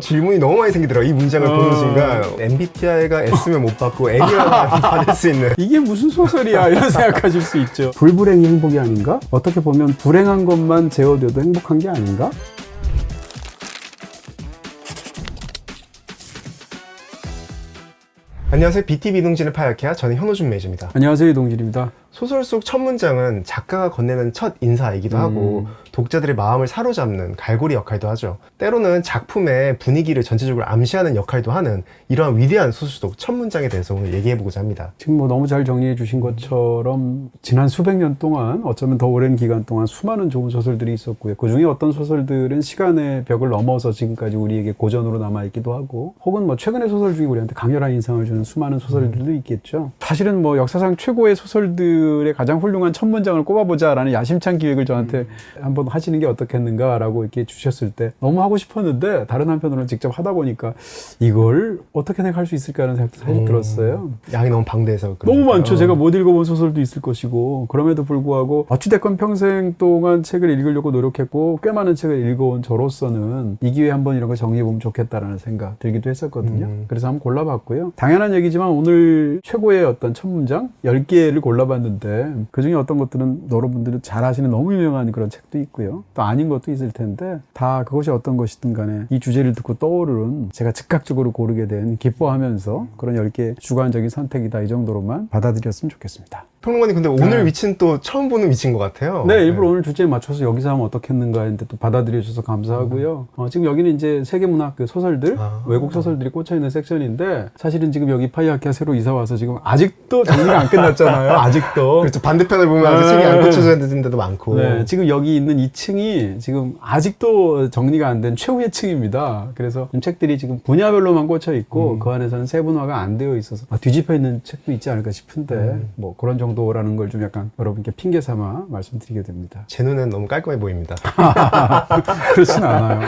질문이 너무 많이 생기더라고요. 이 문장을 보는 순간 MBTI가 S면 못 받고 N이라면 받을 수 있는. 이게 무슨 소설이야 이런 생각하실 수 있죠. 불불행이 행복이 아닌가? 어떻게 보면 불행한 것만 제어돼도 행복한 게 아닌가? 안녕하세요. BTV 이동진을 파악해야 저는 현호준 매니저입니다. 안녕하세요, 이동진입니다. 소설 속 첫 문장은 작가가 건네는 첫 인사이기도 하고 독자들의 마음을 사로잡는 갈고리 역할도 하죠. 때로는 작품의 분위기를 전체적으로 암시하는 역할도 하는 이러한 위대한 소설 속 첫 문장에 대해서 오늘 얘기해보고자 합니다. 지금 뭐 너무 잘 정리해 주신 것처럼 지난 수백 년 동안, 어쩌면 더 오랜 기간 동안 수많은 좋은 소설들이 있었고요. 그중에 어떤 소설들은 시간의 벽을 넘어서 지금까지 우리에게 고전으로 남아있기도 하고, 혹은 뭐 최근의 소설 중에 우리한테 강렬한 인상을 주는 수많은 소설들도 있겠죠. 사실은 뭐 역사상 최고의 소설들의 가장 훌륭한 첫 문장을 꼽아보자라는 야심찬 기획을 저한테 한번 하시는 게 어떻겠는가라고 이렇게 주셨을 때 너무 하고 싶었는데, 다른 한편으로는 직접 하다 보니까 이걸 어떻게 생각할 수 있을까라는 생각도 사실 들었어요. 양이 너무 방대해서 너무 많죠. 제가 못 읽어본 소설도 있을 것이고, 그럼에도 불구하고 어찌됐건 평생 동안 책을 읽으려고 노력했고 꽤 많은 책을 읽어온 저로서는 이 기회에 한번 이런 거 정리해보면 좋겠다라는 생각 들기도 했었거든요. 그래서 한번 골라봤고요. 당연한 얘기지만 오늘 최고의 어떤 첫 문장 10개를 골라봤는데, 그중에 어떤 것들은 여러분들은 잘 아시는 너무 유명한 그런 책도 있고요, 또 아닌 것도 있을 텐데, 다 그것이 어떤 것이든 간에 이 주제를 듣고 떠오르는, 제가 즉각적으로 고르게 된, 기뻐하면서 그런 10개 주관적인 선택이다, 이 정도로만 받아들였으면 좋겠습니다. 평론가님, 근데 오늘 위치는 또 처음 보는 위치인 것 같아요. 네, 일부러 오늘 주제에 맞춰서 여기서 하면 어떻겠는가 했는데 또 받아들여 주셔서 감사하고요. 지금 여기는 이제 세계문학 그 소설들, 외국 소설들이 꽂혀있는 섹션인데, 사실은 지금 여기 파이아키아 새로 이사 와서 지금 아직도 정리가 안 끝났잖아요. 아직도. 그렇죠. 반대편을 보면 아직 책이 안 꽂혀져 있는 데도 많고. 네, 지금 여기 있는 2층이 지금 아직도 정리가 안 된 최후의 층입니다. 그래서 책들이 지금 분야별로만 꽂혀 있고 그 안에서는 세분화가 안 되어 있어서 뒤집혀 있는 책도 있지 않을까 싶은데, 뭐 그런 정도라는 걸 좀 약간 여러분께 핑계 삼아 말씀드리게 됩니다. 제 눈엔 너무 깔끔해 보입니다. 그렇진 않아요.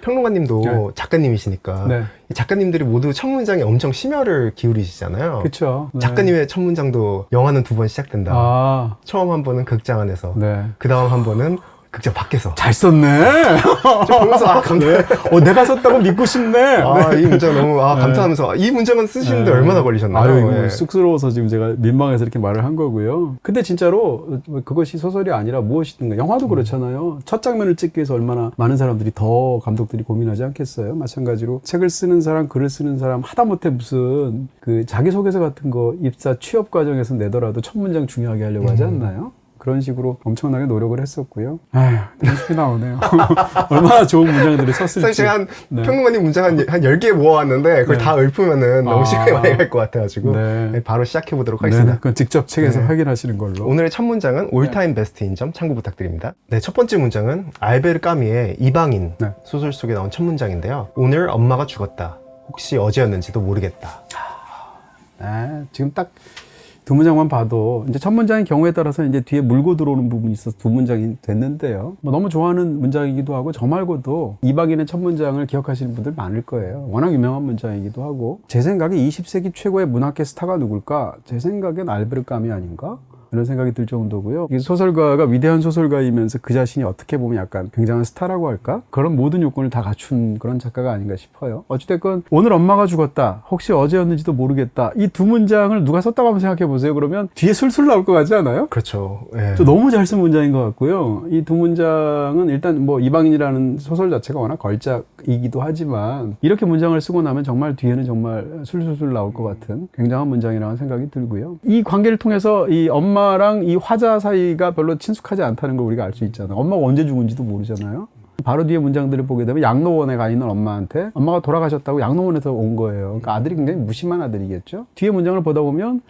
평론가님도 네. 작가님이시니까 네. 이 작가님들이 모두 첫 문장에 엄청 심혈을 기울이시잖아요. 그렇죠. 네. 작가님의 첫 문장도 영화는 2번 시작된다. 아, 처음 한 번은 극장 안에서, 네. 그 다음 한 번은 극장 밖에서. 잘 썼네. 저 보면서 내가 썼다고 믿고 싶네. 이 문장 너무 감탄하면서 이 문장은 쓰시는데 네. 얼마나 걸리셨나요? 아유, 이거 네. 쑥스러워서 지금 제가 민망해서 이렇게 말을 한 거고요. 근데 진짜로 그것이 소설이 아니라 무엇이든가, 영화도 그렇잖아요. 첫 장면을 찍기 위해서 얼마나 많은 사람들이, 더 감독들이 고민하지 않겠어요? 마찬가지로 책을 쓰는 사람, 글을 쓰는 사람, 하다못해 무슨 그 자기소개서 같은 거 입사 취업 과정에서 내더라도 첫 문장 중요하게 하려고 하지 않나요? 그런 식으로 엄청나게 노력을 했었고요. 아휴, 한숨이 나오네요. 얼마나 좋은 문장들을 썼을지. 사실 제가 네. 평론가님 문장 한 10개 모아왔는데 그걸 네. 다 읊으면은 너무 시간이 많이 갈 것 같아가지고 네. 바로 시작해보도록 네, 하겠습니다. 그건 직접 책에서 네. 확인하시는 걸로. 오늘의 첫 문장은 올타임 베스트인 점 참고 부탁드립니다. 네, 첫 번째 문장은 알베르 까미의 이방인 네. 소설 속에 나온 첫 문장인데요. 오늘 엄마가 죽었다. 혹시 어제였는지도 모르겠다. 네, 지금 딱 두 문장만 봐도, 이제 첫 문장의 경우에 따라서 이제 뒤에 물고 들어오는 부분이 있어서 두 문장이 됐는데요. 뭐 너무 좋아하는 문장이기도 하고, 저 말고도 이방인의 첫 문장을 기억하시는 분들 많을 거예요. 워낙 유명한 문장이기도 하고, 제 생각에 20세기 최고의 문학계 스타가 누굴까? 제 생각엔 알베르 까미 아닌가? 이런 생각이 들 정도고요. 이 소설가가 위대한 소설가이면서 그 자신이 어떻게 보면 약간 굉장한 스타라고 할까? 그런 모든 요건을 다 갖춘 그런 작가가 아닌가 싶어요. 어찌됐건 오늘 엄마가 죽었다. 혹시 어제였는지도 모르겠다. 이 두 문장을 누가 썼다고 한번 생각해 보세요. 그러면 뒤에 술술 나올 것 같지 않아요? 그렇죠. 예. 저 너무 잘 쓴 문장인 것 같고요. 이 두 문장은 일단 뭐 이방인이라는 소설 자체가 워낙 걸작이기도 하지만, 이렇게 문장을 쓰고 나면 정말 뒤에는 정말 술술술 나올 것 같은 굉장한 문장이라는 생각이 들고요. 이 관계를 통해서 이 엄마랑 이 화자 사이가 별로 친숙하지 않다는 걸 우리가 알 수 있잖아요. 엄마가 언제 죽은지도 모르잖아요. 바로 뒤에 문장들을 보게 되면 양로원에 가 있는 엄마한테 엄마가 돌아가셨다고 양로원에서 온 거예요. 그러니까 아들이 굉장히 무심한 아들이겠죠. 뒤에 문장을 보다 보면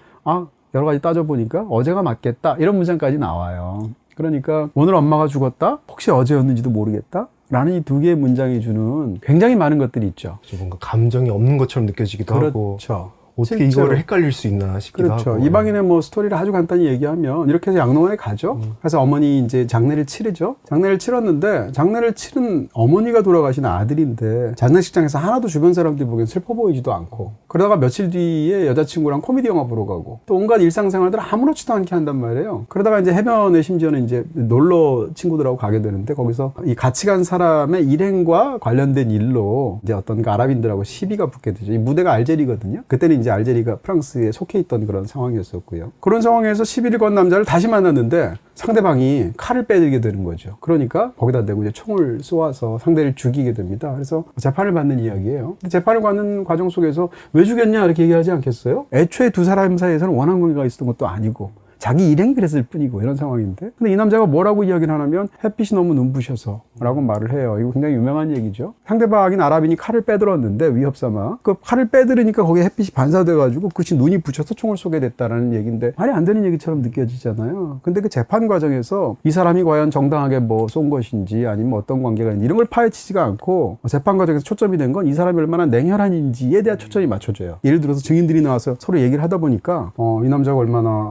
여러 가지 따져보니까 어제가 맞겠다, 이런 문장까지 나와요. 그러니까 오늘 엄마가 죽었다, 혹시 어제였는지도 모르겠다 라는 이 두 개의 문장이 주는 굉장히 많은 것들이 있죠. 뭔가 감정이 없는 것처럼 느껴지기도 하고, 그렇죠. 어떻게 실제로. 이거를 헷갈릴 수 있나 싶기도 그렇죠. 하고. 이방인의 뭐 스토리를 아주 간단히 얘기하면 이렇게 해서 양로원에 가죠. 그래서 어머니 이제 장례를 치르죠. 장례를 치렀는데 장례를 치른 어머니가 돌아가신 아들인데 장례식장에서 하나도 주변 사람들이 보기엔 슬퍼 보이지도 않고 그러다가 며칠 뒤에 여자친구랑 코미디 영화 보러 가고 또 온갖 일상생활들 아무렇지도 않게 한단 말이에요. 그러다가 이제 해변에 심지어는 이제 놀러 친구들하고 가게 되는데 거기서 이 같이 간 사람의 일행과 관련된 일로 이제 어떤 그 아랍인들하고 시비가 붙게 되죠. 이 무대가 알제리거든요. 그때는 이제 알제리가 프랑스에 속해 있던 그런 상황이었었고요. 그런 상황에서 시비를 건 남자를 다시 만났는데 상대방이 칼을 빼들게 되는 거죠. 그러니까 거기다 대고 이제 총을 쏘아서 상대를 죽이게 됩니다. 그래서 재판을 받는 이야기예요. 근데 재판을 받는 과정 속에서 왜 죽였냐 이렇게 얘기하지 않겠어요? 애초에 두 사람 사이에서는 원한 관계가 있었던 것도 아니고 자기 일행이 그랬을 뿐이고 이런 상황인데 근데 이 남자가 뭐라고 이야기를 하냐면 햇빛이 너무 눈부셔서 라고 말을 해요. 이거 굉장히 유명한 얘기죠. 상대방인 아랍인이 칼을 빼들었는데 위협삼아 그 칼을 빼들으니까 거기에 햇빛이 반사돼가지고 그것이 눈이 부셔서 총을 쏘게 됐다라는 얘기인데 말이 안 되는 얘기처럼 느껴지잖아요. 근데 그 재판 과정에서 이 사람이 과연 정당하게 뭐 쏜 것인지 아니면 어떤 관계가 있는지 이런 걸 파헤치지가 않고 재판 과정에서 초점이 된 건 이 사람이 얼마나 냉혈한인지에 대한 초점이 맞춰져요. 예를 들어서 증인들이 나와서 서로 얘기를 하다 보니까 이 남자가 얼마나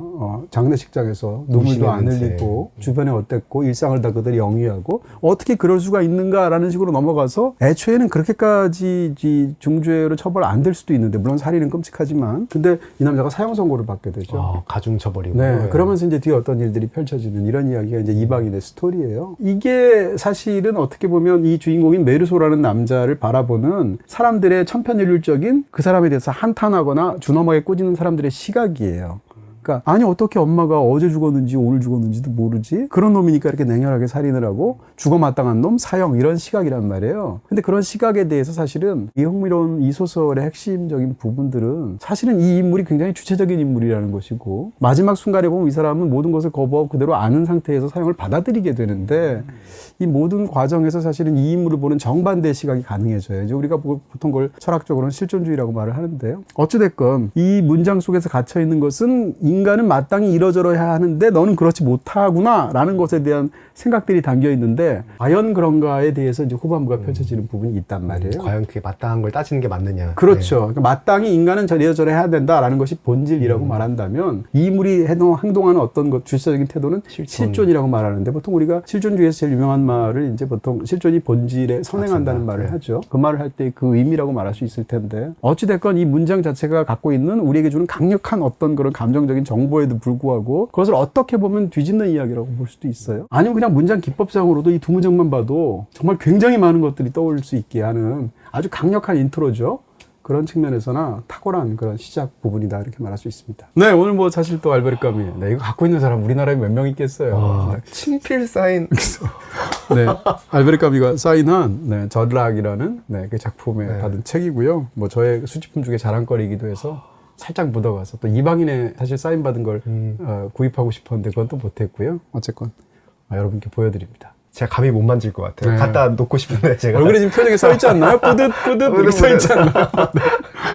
장례식장에서 눈물도 안 흘리고 주변에 어땠고 일상을 다 그들이 영위하고 어떻게 그럴 수가 있는가라는 식으로 넘어가서 애초에는 그렇게까지 중죄로 처벌 안 될 수도 있는데 물론 살인은 끔찍하지만 근데 이 남자가 사형 선고를 받게 되죠. 가중처벌이고. 네, 그러면서 이제 뒤에 어떤 일들이 펼쳐지는 이런 이야기가 이제 이방인의 스토리예요. 이게 사실은 어떻게 보면 이 주인공인 메르소라는 남자를 바라보는 사람들의 천편일률적인 그 사람에 대해서 한탄하거나 준엄하게 꾸짖는 사람들의 시각이에요. 그러니까 아니 어떻게 엄마가 어제 죽었는지 오늘 죽었는지도 모르지 그런 놈이니까 이렇게 냉혈하게 살인을 하고 죽어마땅한 놈 사형 이런 시각이란 말이에요. 근데 그런 시각에 대해서 사실은 이 흥미로운 이 소설의 핵심적인 부분들은 사실은 이 인물이 굉장히 주체적인 인물이라는 것이고 마지막 순간에 보면 이 사람은 모든 것을 거부하고 그대로 아는 상태에서 사형을 받아들이게 되는데 이 모든 과정에서 사실은 이 인물을 보는 정반대의 시각이 가능해져요. 이제 우리가 보통 그걸 철학적으로는 실존주의라고 말을 하는데요. 어찌됐건 이 문장 속에서 갇혀있는 것은 인간은 마땅히 이러저러해야 하는데 너는 그렇지 못하구나 라는 것에 대한 생각들이 담겨 있는데 과연 그런가에 대해서 이제 후반부가 펼쳐지는 부분이 있단 말이에요. 과연 그게 마땅한 걸 따지는 게 맞느냐. 그렇죠. 그러니까 마땅히 인간은 이러저러 해야 된다라는 것이 본질이라고 말한다면 이 인물이 행동하는 어떤 것 주체적인 태도는 실존이라고 말하는데 보통 우리가 실존주의에서 제일 유명한 말을 이제 보통 실존이 본질에 선행한다는 말을 하죠. 그 말을 할 때 그 의미라고 말할 수 있을 텐데 어찌됐건 이 문장 자체가 갖고 있는 우리에게 주는 강력한 어떤 그런 감정적인 정보에도 불구하고 그것을 어떻게 보면 뒤집는 이야기라고 볼 수도 있어요. 아니면 그냥 문장 기법상으로도 이 두 문장만 봐도 정말 굉장히 많은 것들이 떠올릴 수 있게 하는 아주 강력한 인트로죠. 그런 측면에서나 탁월한 그런 시작 부분이다 이렇게 말할 수 있습니다. 네, 오늘 뭐 사실 또 알베르 까미 네, 이거 갖고 있는 사람 우리나라에 몇 명 있겠어요. 네. 친필 사인. 네, 알베르 까미가 사인한 네, 저락이라는 네, 그 작품에 받은 책이고요. 뭐 저의 수집품 중에 자랑거리이기도 해서 살짝 묻어가서 또 이방인의 사실 사인 받은 걸 구입하고 싶었는데 그건 또 못했고요. 어쨌건 여러분께 보여드립니다. 제가 감히 못 만질 것 같아요. 갖다 놓고 싶은데 제가. 얼굴에 지금 표정이 써있지 않나요? 뿌듯 이렇게 써있지 않나요? 네.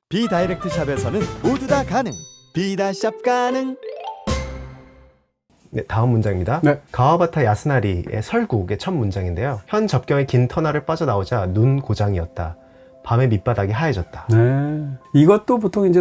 비다이렉트 샵에서는 모두 다 가능. 비다샵 가능. 네, 다음 문장입니다. 네. 가와바타 야스나리의 설국의 첫 문장인데요. 현 접경의 긴 터널을 빠져나오자 눈 고장이었다. 밤의 밑바닥이 하얘졌다. 네. 이것도 보통 이제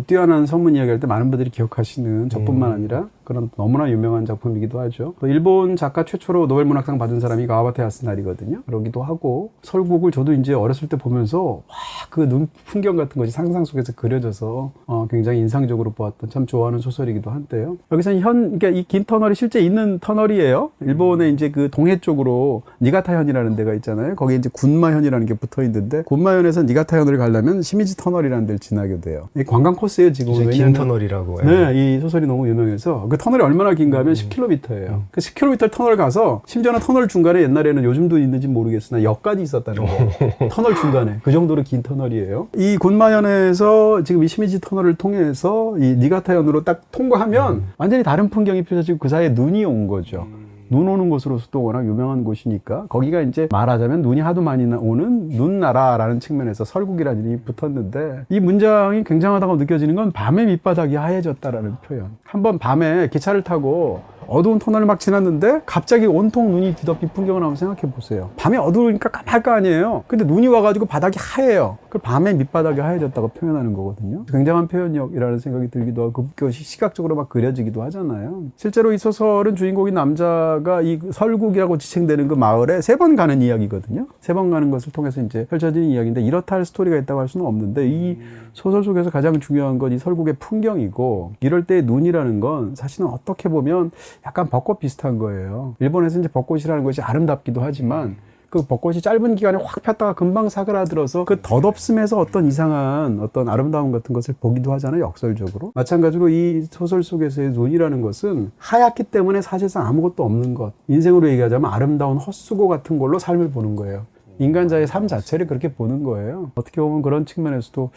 뛰어난 서문 이야기할 때 많은 분들이 기억하시는 저뿐만 아니라 그런 너무나 유명한 작품이기도 하죠. 또 일본 작가 최초로 노벨문학상 받은 사람이 가와바타 야스나리거든요. 그러기도 하고 설국을 저도 이제 어렸을 때 보면서 그 눈 풍경 같은 것이 상상 속에서 그려져서 굉장히 인상적으로 보았던 참 좋아하는 소설이기도 한데요. 여기서는 그러니까 이 긴 터널이 실제 있는 터널이에요. 일본의 이제 그 동해 쪽으로 니가타현이라는 데가 있잖아요. 거기에 이제 군마현이라는 게 붙어 있는데 군마현에서 니가타현을 가려면 시미지 터널이라는 데를 지나게 돼요. 이 관광 코스예요 지금. 긴 터널이라고. 네, 이 소설이 너무 유명해서 그 터널이 얼마나 긴가 하면 10km예요. 그 10km 터널 가서 심지어는 터널 중간에 옛날에는 요즘도 있는지 모르겠으나 역까지 있었다는 거예요. 터널 중간에. 그 정도로 긴 터널이에요. 이 군마현에서 지금 이 시미지 터널을 통해서 이 니가타현으로 딱 통과하면 완전히 다른 풍경이 펼쳐지고 그 사이에 눈이 온 거죠. 눈 오는 곳으로서도 워낙 유명한 곳이니까 거기가 이제 말하자면 눈이 하도 많이 오는 눈나라라는 측면에서 설국이라는 이름이 붙었는데 이 문장이 굉장하다고 느껴지는 건 밤의 밑바닥이 하얘졌다라는 표현. 한번 밤에 기차를 타고 어두운 터널을 막 지났는데 갑자기 온통 눈이 뒤덮인 풍경을 한번 생각해 보세요. 밤에 어두우니까 깜할 거 아니에요. 근데 눈이 와가지고 바닥이 하얘요. 그걸 밤에 밑바닥이 하얘졌다고 표현하는 거거든요. 굉장한 표현력이라는 생각이 들기도 하고 그것이 시각적으로 막 그려지기도 하잖아요. 실제로 이 소설은 주인공인 남자가 이 설국이라고 지칭되는 그 마을에 3번 가는 이야기거든요. 3번 가는 것을 통해서 이제 펼쳐지는 이야기인데 이렇다 할 스토리가 있다고 할 수는 없는데 이 소설 속에서 가장 중요한 건 이 설국의 풍경이고 이럴 때의 눈이라는 건 사실은 어떻게 보면 약간 벚꽃 비슷한 거예요. 일본에서 이제 벚꽃이라는 것이 아름답기도 하지만 그 벚꽃이 짧은 기간에 확 폈다가 금방 사그라들어서 그 덧없음에서 어떤 이상한 어떤 아름다움 같은 것을 보기도 하잖아요, 역설적으로. 마찬가지로 이 소설 속에서의 눈이라는 것은 하얗기 때문에 사실상 아무것도 없는 것, 인생으로 얘기하자면 아름다운 헛수고 같은 걸로 삶을 보는 거예요. 인간자의 삶 자체를 그렇게 보는 거예요. 어떻게 보면 그런 측면에서도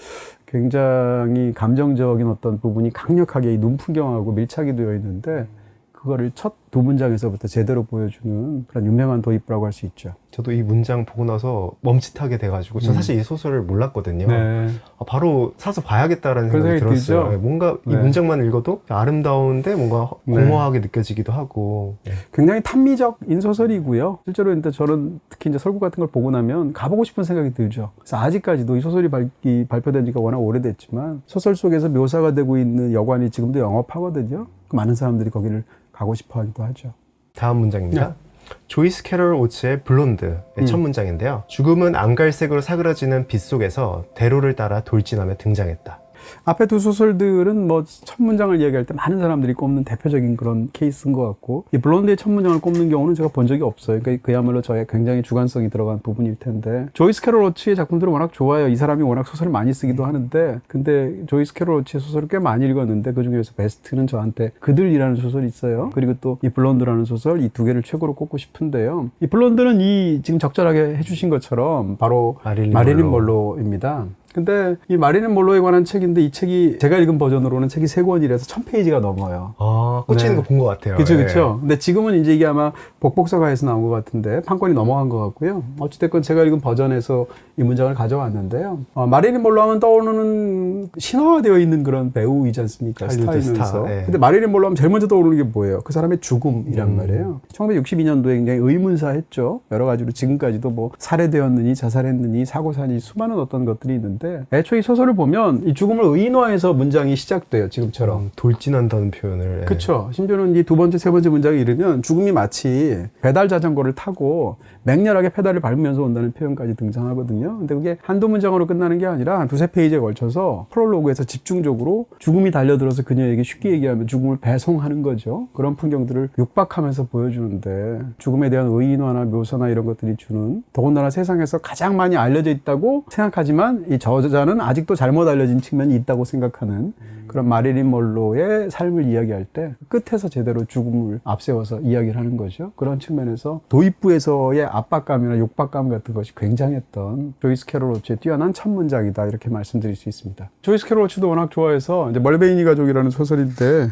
굉장히 감정적인 어떤 부분이 강력하게 이 눈 풍경하고 밀착이 되어 있는데 그거를 첫 2문장에서부터 제대로 보여주는 그런 유명한 도입부라고 할 수 있죠. 저도 이 문장 보고 나서 멈칫하게 돼가지고 저 사실 이 소설을 몰랐거든요. 네. 바로 사서 봐야겠다라는 그런 생각이 생각이 들었어요. 들죠? 뭔가 이 네. 문장만 읽어도 아름다운데 뭔가 공허하게 느껴지기도 하고. 굉장히 탐미적인 소설이고요. 실제로 근데 저는 특히 이제 설국 같은 걸 보고 나면 가보고 싶은 생각이 들죠. 그래서 아직까지도 이 소설이 발표된 지가 워낙 오래됐지만 소설 속에서 묘사가 되고 있는 여관이 지금도 영업하거든요. 많은 사람들이 거기를 가고 싶어 하기도 하죠. 다음 문장입니다. 조이스 캐럴 오츠의 블론드의 첫 문장인데요. 죽음은 암갈색으로 사그라지는 빛 속에서 대로를 따라 돌진하며 등장했다. 앞에 2 소설들은 뭐 첫 문장을 이야기할 때 많은 사람들이 꼽는 대표적인 그런 케이스인 것 같고 이 블론드의 첫 문장을 꼽는 경우는 제가 본 적이 없어요. 그러니까 그야말로 저의 굉장히 주관성이 들어간 부분일 텐데 조이스 캐럴 오츠의 작품들을 워낙 좋아해요. 이 사람이 워낙 소설을 많이 쓰기도 하는데 근데 조이스 캐럴 오츠의 소설을 꽤 많이 읽었는데 그중에서 베스트는 저한테 그들이라는 소설이 있어요. 그리고 또 이 블론드라는 소설 이 2개를 최고로 꼽고 싶은데요. 이 블론드는 이 지금 적절하게 해주신 것처럼 바로 마릴린 먼로입니다. 근데 이 마릴린 먼로에 관한 책인데 이 책이 제가 읽은 버전으로는 책이 3권이라서 1000페이지가 넘어요. 꽂히는 거 본 것 같아요. 그쵸, 예. 그쵸. 근데 지금은 이제 이게 아마 복복서가에서 나온 것 같은데 판권이 넘어간 것 같고요. 어찌됐건 제가 읽은 버전에서 이 문장을 가져왔는데요. 마릴린 먼로 하면 떠오르는 신화화되어 있는 그런 배우이지 않습니까? 스타이면서. 예. 근데 마릴린 먼로 하면 제일 먼저 떠오르는 게 뭐예요? 그 사람의 죽음이란 말이에요. 1962년도에 굉장히 의문사했죠. 여러 가지로 지금까지도 뭐 살해되었느니 자살했느니 사고사니 수많은 어떤 것들이 있는데 애초에 이 소설을 보면 이 죽음을 의인화해서 문장이 시작돼요. 지금처럼. 돌진한다는 표현을. 그렇죠. 심지어는 이 2번째, 3번째 문장에 이르면 죽음이 마치 배달 자전거를 타고 맹렬하게 페달을 밟으면서 온다는 표현까지 등장하거든요. 근데 그게 한두 문장으로 끝나는 게 아니라 2-3페이지에 걸쳐서 프롤로그에서 집중적으로 죽음이 달려들어서 그녀에게 쉽게 얘기하면 죽음을 배송하는 거죠. 그런 풍경들을 육박하면서 보여주는데 죽음에 대한 의인화나 묘사나 이런 것들이 주는 더군다나 세상에서 가장 많이 알려져 있다고 생각하지만 이 저자는 아직도 잘못 알려진 측면이 있다고 생각하는 그런 마릴린 먼로의 삶을 이야기할 때 끝에서 제대로 죽음을 앞세워서 이야기를 하는 거죠. 그런 측면에서 도입부에서의 압박감이나 육박감 같은 것이 굉장했던 조이스 캐럴 오츠의 뛰어난 첫 문장이다 이렇게 말씀드릴 수 있습니다. 조이스 캐럴 오츠도 워낙 좋아해서 이제 멀베이니 가족이라는 소설인데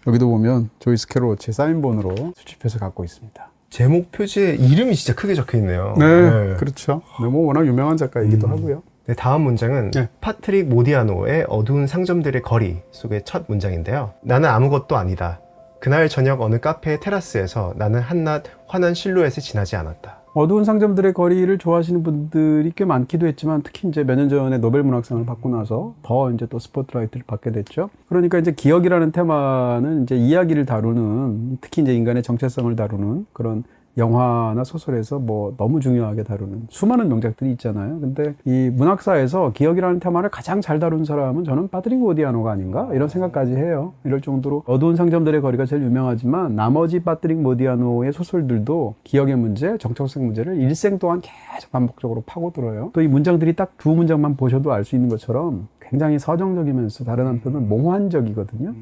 여기도 보면 조이스 캐럴 오츠의 사인본으로 수집해서 갖고 있습니다. 제목 표지에 이름이 진짜 크게 적혀 있네요. 네, 그렇죠. 네, 뭐 워낙 유명한 작가이기도 하고요. 네, 다음 문장은 네. 파트릭 모디아노의 어두운 상점들의 거리 속의 첫 문장인데요. 나는 아무것도 아니다. 그날 저녁 어느 카페의 테라스에서 나는 한낱 환한 실루엣을 지나지 않았다. 어두운 상점들의 거리를 좋아하시는 분들이 꽤 많기도 했지만 특히 이제 몇 년 전에 노벨 문학상을 받고 나서 더 이제 또 스포트라이트를 받게 됐죠. 그러니까 이제 기억이라는 테마는 이제 이야기를 다루는 특히 이제 인간의 정체성을 다루는 그런 영화나 소설에서 뭐 너무 중요하게 다루는 수많은 명작들이 있잖아요. 근데 이 문학사에서 기억이라는 테마를 가장 잘 다룬 사람은 저는 파트릭 모디아노가 아닌가 이런 생각까지 해요. 이럴 정도로 어두운 상점들의 거리가 제일 유명하지만 나머지 파트릭 모디아노의 소설들도 기억의 문제, 정체성 문제를 일생 동안 계속 반복적으로 파고들어요. 또 이 문장들이 딱 2문장만 보셔도 알 수 있는 것처럼 굉장히 서정적이면서 다른 한편은 몽환적이거든요.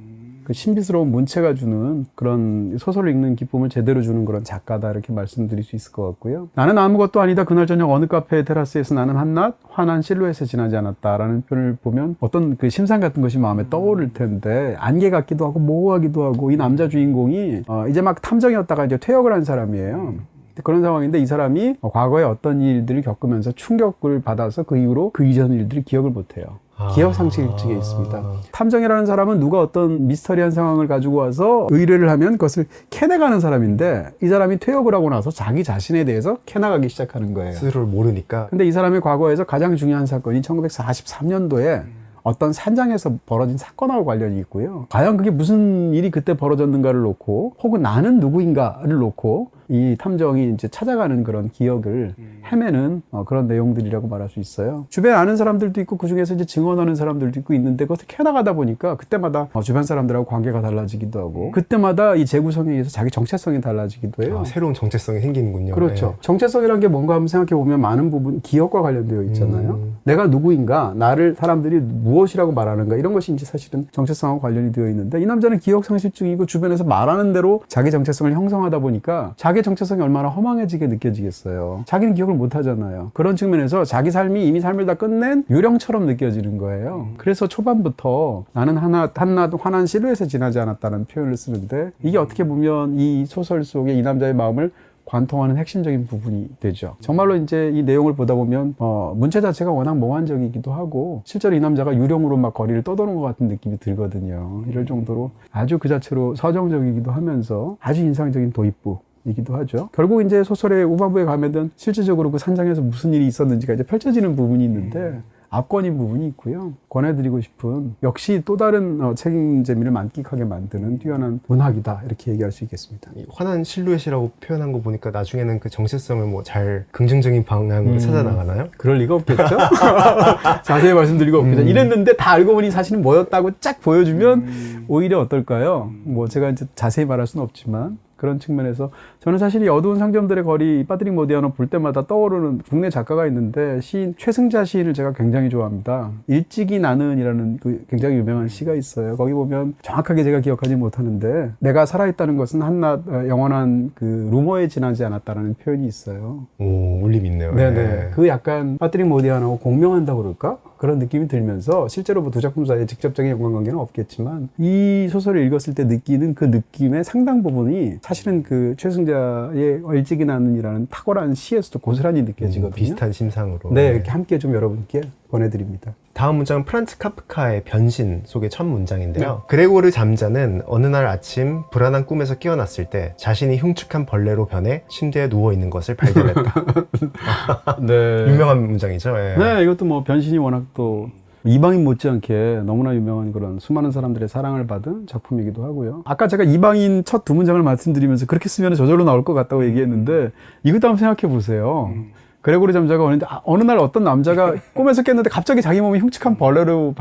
그 신비스러운 문체가 주는 그런 소설을 읽는 기쁨을 제대로 주는 그런 작가다 이렇게 말씀드릴 수 있을 것 같고요. 나는 아무것도 아니다. 그날 저녁 어느 카페의 테라스에서 나는 한낮 환한 실루엣에 지나지 않았다라는 표현을 보면 어떤 그 심상 같은 것이 마음에 떠오를 텐데 안개 같기도 하고 모호하기도 하고 이 남자 주인공이 이제 막 탐정이었다가 이제 퇴역을 한 사람이에요. 그런 상황인데 이 사람이 과거에 어떤 일들을 겪으면서 충격을 받아서 그 이후로 그 이전 일들을 기억을 못해요. 기억 상실증에 있습니다. 탐정이라는 사람은 누가 어떤 미스터리한 상황을 가지고 와서 의뢰를 하면 그것을 캐내가는 사람인데, 이 사람이 퇴역을 하고 나서 자기 자신에 대해서 캐나가기 시작하는 거예요. 스스로를 모르니까. 근데 이 사람의 과거에서 가장 중요한 사건이 1943년도에 어떤 산장에서 벌어진 사건하고 관련이 있고요. 과연 그게 무슨 일이 그때 벌어졌는가를 놓고, 혹은 나는 누구인가를 놓고 이 탐정이 이제 찾아가는 그런 기억을 헤매는 그런 내용들이라고 말할 수 있어요. 주변에 아는 사람들도 있고, 그 중에서 이제 증언하는 사람들도 있고 있는데, 그것을 캐나가다 보니까 그때마다 주변 사람들하고 관계가 달라지기도 하고, 그때마다 이 재구성에 의해서 자기 정체성이 달라지기도 해요. 새로운 정체성이 생기는군요. 그렇죠. 네. 정체성이라는 게 뭔가 한번 생각해 보면 많은 부분 기억과 관련되어 있잖아요. 내가 누구인가, 나를 사람들이 무엇이라고 말하는가, 이런 것이 이제 사실은 정체성하고 관련이 되어 있는데, 이 남자는 기억상실증이고 주변에서 말하는 대로 자기 정체성을 형성하다 보니까 자기 정체성이 얼마나 허망해지게 느껴지겠어요. 자기는 기억을 못 하잖아요. 그런 측면에서 자기 삶이 이미 삶을 다 끝낸 유령처럼 느껴지는 거예요. 그래서 초반부터 나는 한낱 환한 실루엣에 지나지 않았다는 표현을 쓰는데, 이게 어떻게 보면 이 소설 속에 이 남자의 마음을 관통하는 핵심적인 부분이 되죠. 정말로 이제 이 내용을 보다 보면 문체 자체가 워낙 몽환적이기도 하고, 실제로 이 남자가 유령으로 막 거리를 떠도는 것 같은 느낌이 들거든요. 이럴 정도로 아주 그 자체로 서정적이기도 하면서 아주 인상적인 도입부이기도 하죠. 결국 이제 소설의 후반부에 가면은 실질적으로 그 산장에서 무슨 일이 있었는지가 이제 펼쳐지는 부분이 있는데, 압권인 부분이 있고요. 권해드리고 싶은 역시 또 다른 책임 재미를 만끽하게 만드는 뛰어난 문학이다, 이렇게 얘기할 수 있겠습니다. 이 환한 실루엣이라고 표현한 거 보니까 나중에는 그 정체성을 뭐 잘 긍정적인 방향으로 찾아 나가나요? 그럴 리가 없겠죠? 자세히 말씀드리고 없겠죠. 이랬는데 다 알고 보니 사실은 뭐였다고 쫙 보여주면 오히려 어떨까요? 뭐 제가 이제 자세히 말할 수는 없지만, 그런 측면에서 저는 사실 이 어두운 상점들의 거리, 파트릭 모디아노 볼 때마다 떠오르는 국내 작가가 있는데, 시인 최승자 시인을 제가 굉장히 좋아합니다. 일찍이 나는이라는 그 굉장히 유명한 시가 있어요. 거기 보면 정확하게 제가 기억하지 못하는데, 내가 살아있다는 것은 한낱 영원한 그 루머에 지나지 않았다라는 표현이 있어요. 오, 울림 있네요. 네네. 네. 그 약간 파트릭 모디아노하고 공명한다고 그럴까? 그런 느낌이 들면서, 실제로 뭐 두 작품 사이에 직접적인 연관관계는 없겠지만, 이 소설을 읽었을 때 느끼는 그 느낌의 상당 부분이 사실은 그 최승자의 일찍이 나는이라는 탁월한 시에서도 고스란히 느껴지거든요. 비슷한 심상으로. 네, 이렇게 함께 좀 여러분께 권해드립니다. 다음 문장은 프란츠 카프카의 변신 속의 첫 문장인데요. 그레고르 잠자는 어느 날 아침 불안한 꿈에서 깨어났을 때 자신이 흉측한 벌레로 변해 침대에 누워있는 것을 발견했다. 네. 유명한 문장이죠. 예. 네, 이것도 뭐 변신이 워낙 또 이방인 못지않게 너무나 유명한 그런 수많은 사람들의 사랑을 받은 작품이기도 하고요. 아까 제가 이방인 첫 두 문장을 말씀드리면서 그렇게 쓰면 저절로 나올 것 같다고 얘기했는데, 이것도 한번 생각해 보세요. 그레고리 잠자가 오는데 어느 날 어떤 남자가 꿈에서 깼는데 갑자기 자기 몸이 흉측한 벌레로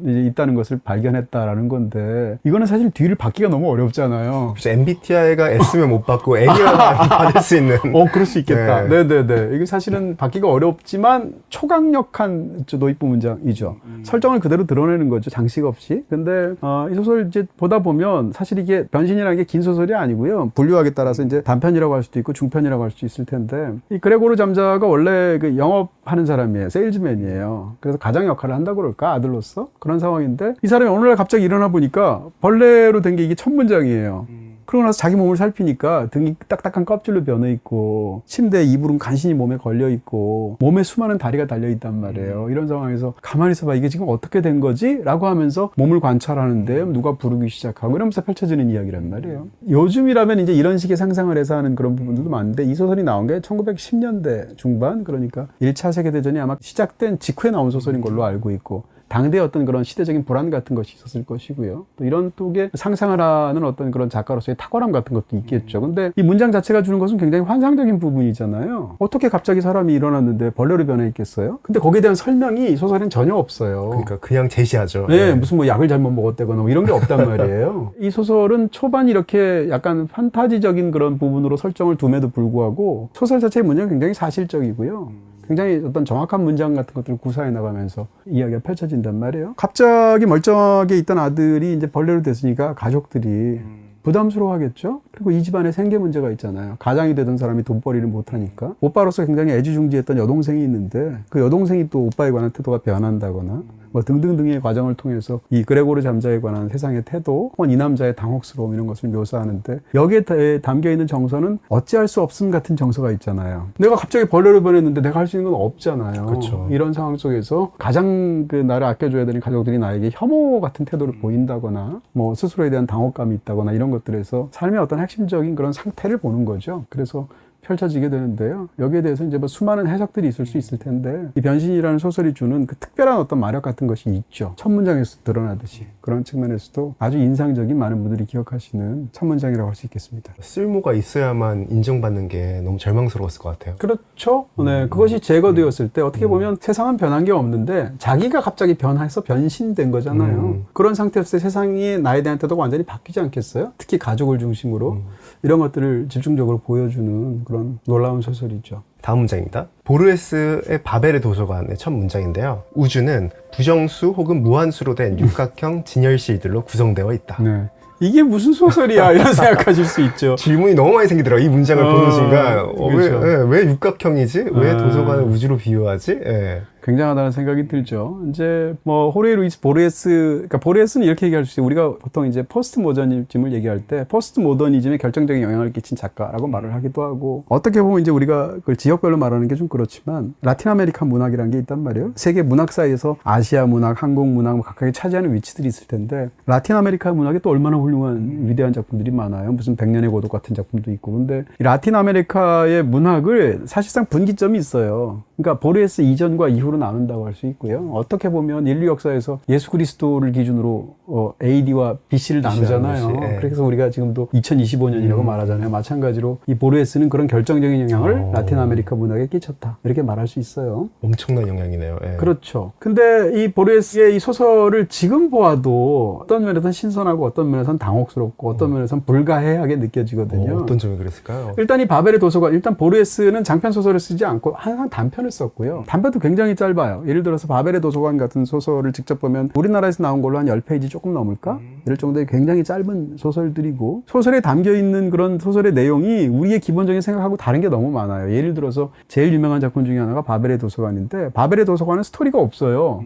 있다는 것을 발견했다라는 건데, 이거는 사실 뒤를 받기가 너무 어렵잖아요. 그렇죠. MBTI가 S면 못 받고 N이라면 받을 수 있는. 그럴 수 있겠다. 네네네. 이게 사실은 받기가 어렵지만 초강력한 도입부 문장이죠. 설정을 그대로 드러내는 거죠. 장식 없이. 근데 이 소설 이제 보다 보면 사실 이게 변신이라는 게 긴 소설이 아니고요. 분류하기에 따라서 이제 단편이라고 할 수도 있고 중편이라고 할 수도 있을 텐데, 이 그레고르 잠자가 원래 그 영업하는 사람이에요. 세일즈맨이에요. 그래서 가장 역할을 한다고 그럴까? 아들로서? 그런 상황인데, 이 사람이 어느 날 갑자기 일어나 보니까 벌레로 된 게 이게 첫 문장이에요. 그러고 나서 자기 몸을 살피니까 등이 딱딱한 껍질로 변해 있고, 침대에 이불은 간신히 몸에 걸려 있고, 몸에 수많은 다리가 달려 있단 말이에요. 이런 상황에서 가만히 있어봐, 이게 지금 어떻게 된 거지? 라고 하면서 몸을 관찰하는데 누가 부르기 시작하고, 이러면서 펼쳐지는 이야기란 말이에요. 요즘이라면 이제 이런 식의 상상을 해서 하는 그런 부분들도 많은데, 이 소설이 나온 게 1910년대 중반, 그러니까 1차 세계대전이 아마 시작된 직후에 나온 소설인 걸로 알고 있고, 당대의 어떤 그런 시대적인 불안 같은 것이 있었을 것이고요. 또 이런 쪽에 상상을 하는 어떤 그런 작가로서의 탁월함 같은 것도 있겠죠. 근데 이 문장 자체가 주는 것은 굉장히 환상적인 부분이잖아요. 어떻게 갑자기 사람이 일어났는데 벌레로 변해 있겠어요? 근데 거기에 대한 설명이 이 소설엔 전혀 없어요. 그러니까 그냥 제시하죠. 네, 예. 무슨 뭐 약을 잘못 먹었다거나 뭐 이런 게 없단 말이에요. 이 소설은 초반 이렇게 약간 판타지적인 그런 부분으로 설정을 둠에도 불구하고, 소설 자체의 문장은 굉장히 사실적이고요. 굉장히 어떤 정확한 문장 같은 것들을 구사해 나가면서 이야기가 펼쳐진단 말이에요. 갑자기 멀쩡하게 있던 아들이 이제 벌레로 됐으니까 가족들이 부담스러워 하겠죠? 그리고 이 집안에 생계 문제가 있잖아요. 가장이 되던 사람이 돈벌이를 못하니까. 오빠로서 굉장히 애지중지했던 여동생이 있는데, 그 여동생이 또 오빠에 관한 태도가 변한다거나, 뭐 등등등의 과정을 통해서 이 그레고르 잠자에 관한 세상의 태도 혹은 이 남자의 당혹스러움 이런 것을 묘사하는데 여기에 담겨있는 정서는 어찌할 수 없음 같은 정서가 있잖아요. 내가 갑자기 벌레를 보냈는데 내가 할 수 있는 건 없잖아요. 그렇죠. 이런 상황 속에서 가장 그 나를 아껴줘야 되는 가족들이 나에게 혐오 같은 태도를 보인다거나 뭐 스스로에 대한 당혹감이 있다거나 이런 것들에서 삶의 어떤 핵심적인 그런 상태를 보는 거죠. 그래서 펼쳐지게 되는데요. 여기에 대해서 이제 뭐 수많은 해석들이 있을 수 있을 텐데 이 변신이라는 소설이 주는 그 특별한 어떤 마력 같은 것이 있죠. 첫 문장에서 드러나듯이 그런 측면에서도 아주 인상적인 많은 분들이 기억하시는 첫 문장이라고 할 수 있겠습니다. 쓸모가 있어야만 인정받는 게 너무 절망스러웠을 것 같아요. 그렇죠. 네, 그것이 제거되었을 때 어떻게 보면 세상은 변한 게 없는데 자기가 갑자기 변해서 변신된 거잖아요. 그런 상태였을 때 세상이 나에 대한 태도가 완전히 바뀌지 않겠어요? 특히 가족을 중심으로 이런 것들을 집중적으로 보여주는 그런 놀라운 소설이죠. 다음 문장입니다. 보르헤스의 바벨의 도서관의 첫 문장인데요. 우주는 부정수 혹은 무한수로 된 육각형 진열실들로 구성되어 있다. 네. 이게 무슨 소설이야 이런 생각하실 수 있죠. 질문이 너무 많이 생기더라고요. 이 문장을 보는 순간 그렇죠. 왜 육각형이지? 왜 도서관을 우주로 비유하지? 예. 굉장하다는 생각이 들죠. 이제 뭐 호르헤 루이스 보르헤스, 그러니까 보르헤스는 이렇게 얘기할 수 있어요. 우리가 보통 이제 포스트 모더니즘을 얘기할 때 포스트 모더니즘에 결정적인 영향을 끼친 작가라고 말을 하기도 하고 어떻게 보면 이제 우리가 그걸 지역별로 말하는 게 좀 그렇지만 라틴 아메리카 문학이라는 게 있단 말이에요. 세계 문학 사이에서 아시아 문학, 한국 문학 뭐 각각이 차지하는 위치들이 있을 텐데 라틴 아메리카 문학이 또 얼마나 훌륭한 위대한 작품들이 많아요. 무슨 백년의 고독 같은 작품도 있고. 근데 이 라틴 아메리카의 문학을 사실상 분기점이 있어요. 그러니까 보르헤스 이전과 이후로 나눈다고 할 수 있고요. 어떻게 보면 인류 역사에서 예수 그리스도를 기준으로 AD와 BC를 나누잖아요. 예. 그래서 우리가 지금도 2025년이라고 말하잖아요. 마찬가지로 이 보르헤스는 그런 결정적인 영향을 라틴 아메리카 문학에 끼쳤다. 이렇게 말할 수 있어요. 엄청난 영향이네요. 예. 그렇죠. 근데 이 보르헤스의 이 소설을 지금 보아도 어떤 면에서는 신선하고 어떤 면에서는 당혹스럽고 어떤 면에서는 불가해하게 느껴지거든요. 어떤 점이 그랬을까요? 일단 이 바벨의 도서관, 일단 보르헤스는 장편 소설을 쓰지 않고 항상 단편을 썼고요. 단편도 굉장히 짧아요. 예를 들어서 바벨의 도서관 같은 소설을 직접 보면 우리나라에서 나온 걸로 한 10페이지 조금 넘을까? 이럴 정도의 굉장히 짧은 소설들이고 소설에 담겨있는 그런 소설의 내용이 우리의 기본적인 생각하고 다른 게 너무 많아요. 예를 들어서 제일 유명한 작품 중에 하나가 바벨의 도서관인데 바벨의 도서관은 스토리가 없어요.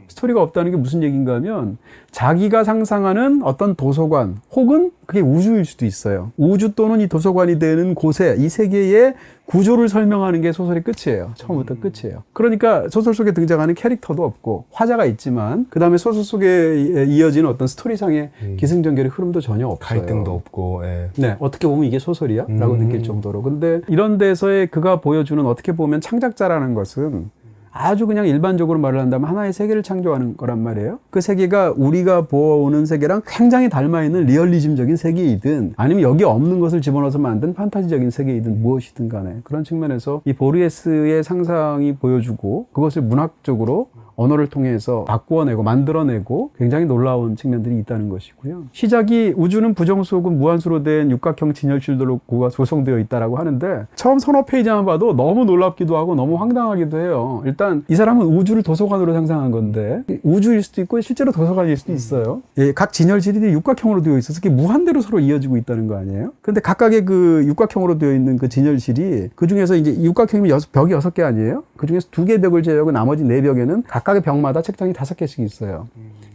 스토리가 없다는 게 무슨 얘기인가 하면 자기가 상상하는 어떤 도서관 혹은 그게 우주일 수도 있어요. 우주 또는 이 도서관이 되는 곳에 이 세계의 구조를 설명하는 게 소설의 끝이에요. 처음부터 끝이에요. 그러니까 소설 속에 등장하는 캐릭터도 없고 화자가 있지만 그 다음에 소설 속에 이어지는 어떤 스토리상의 기승전결의 흐름도 전혀 없어요. 갈등도 없고. 예. 네, 어떻게 보면 이게 소설이야? 라고 느낄 정도로. 근데 이런 데서의 그가 보여주는 어떻게 보면 창작자라는 것은 아주 그냥 일반적으로 말을 한다면 하나의 세계를 창조하는 거란 말이에요. 그 세계가 우리가 보아오는 세계랑 굉장히 닮아있는 리얼리즘적인 세계이든 아니면 여기 없는 것을 집어넣어서 만든 판타지적인 세계이든 무엇이든 간에 그런 측면에서 이 보르헤스의 상상이 보여주고 그것을 문학적으로 언어를 통해서 바꾸어내고 만들어내고 굉장히 놀라운 측면들이 있다는 것이고요. 시작이 우주는 부정수 혹은 무한수로 된 육각형 진열실들로 구성되어 있다라고 하는데 처음 서너 페이지만 봐도 너무 놀랍기도 하고 너무 황당하기도 해요. 일단 이 사람은 우주를 도서관으로 상상한 건데 우주일 수도 있고 실제로 도서관일 수도 있어요. 예, 각 진열실이 육각형으로 되어 있어서 그게 무한대로 서로 이어지고 있다는 거 아니에요? 근데 각각의 그 육각형으로 되어 있는 그 진열실이 그 중에서 이제 육각형이면 벽이 6개 아니에요? 그 중에서 2개 벽을 제외하고 나머지 4벽에는 각각의 벽마다 책장이 5개씩 있어요.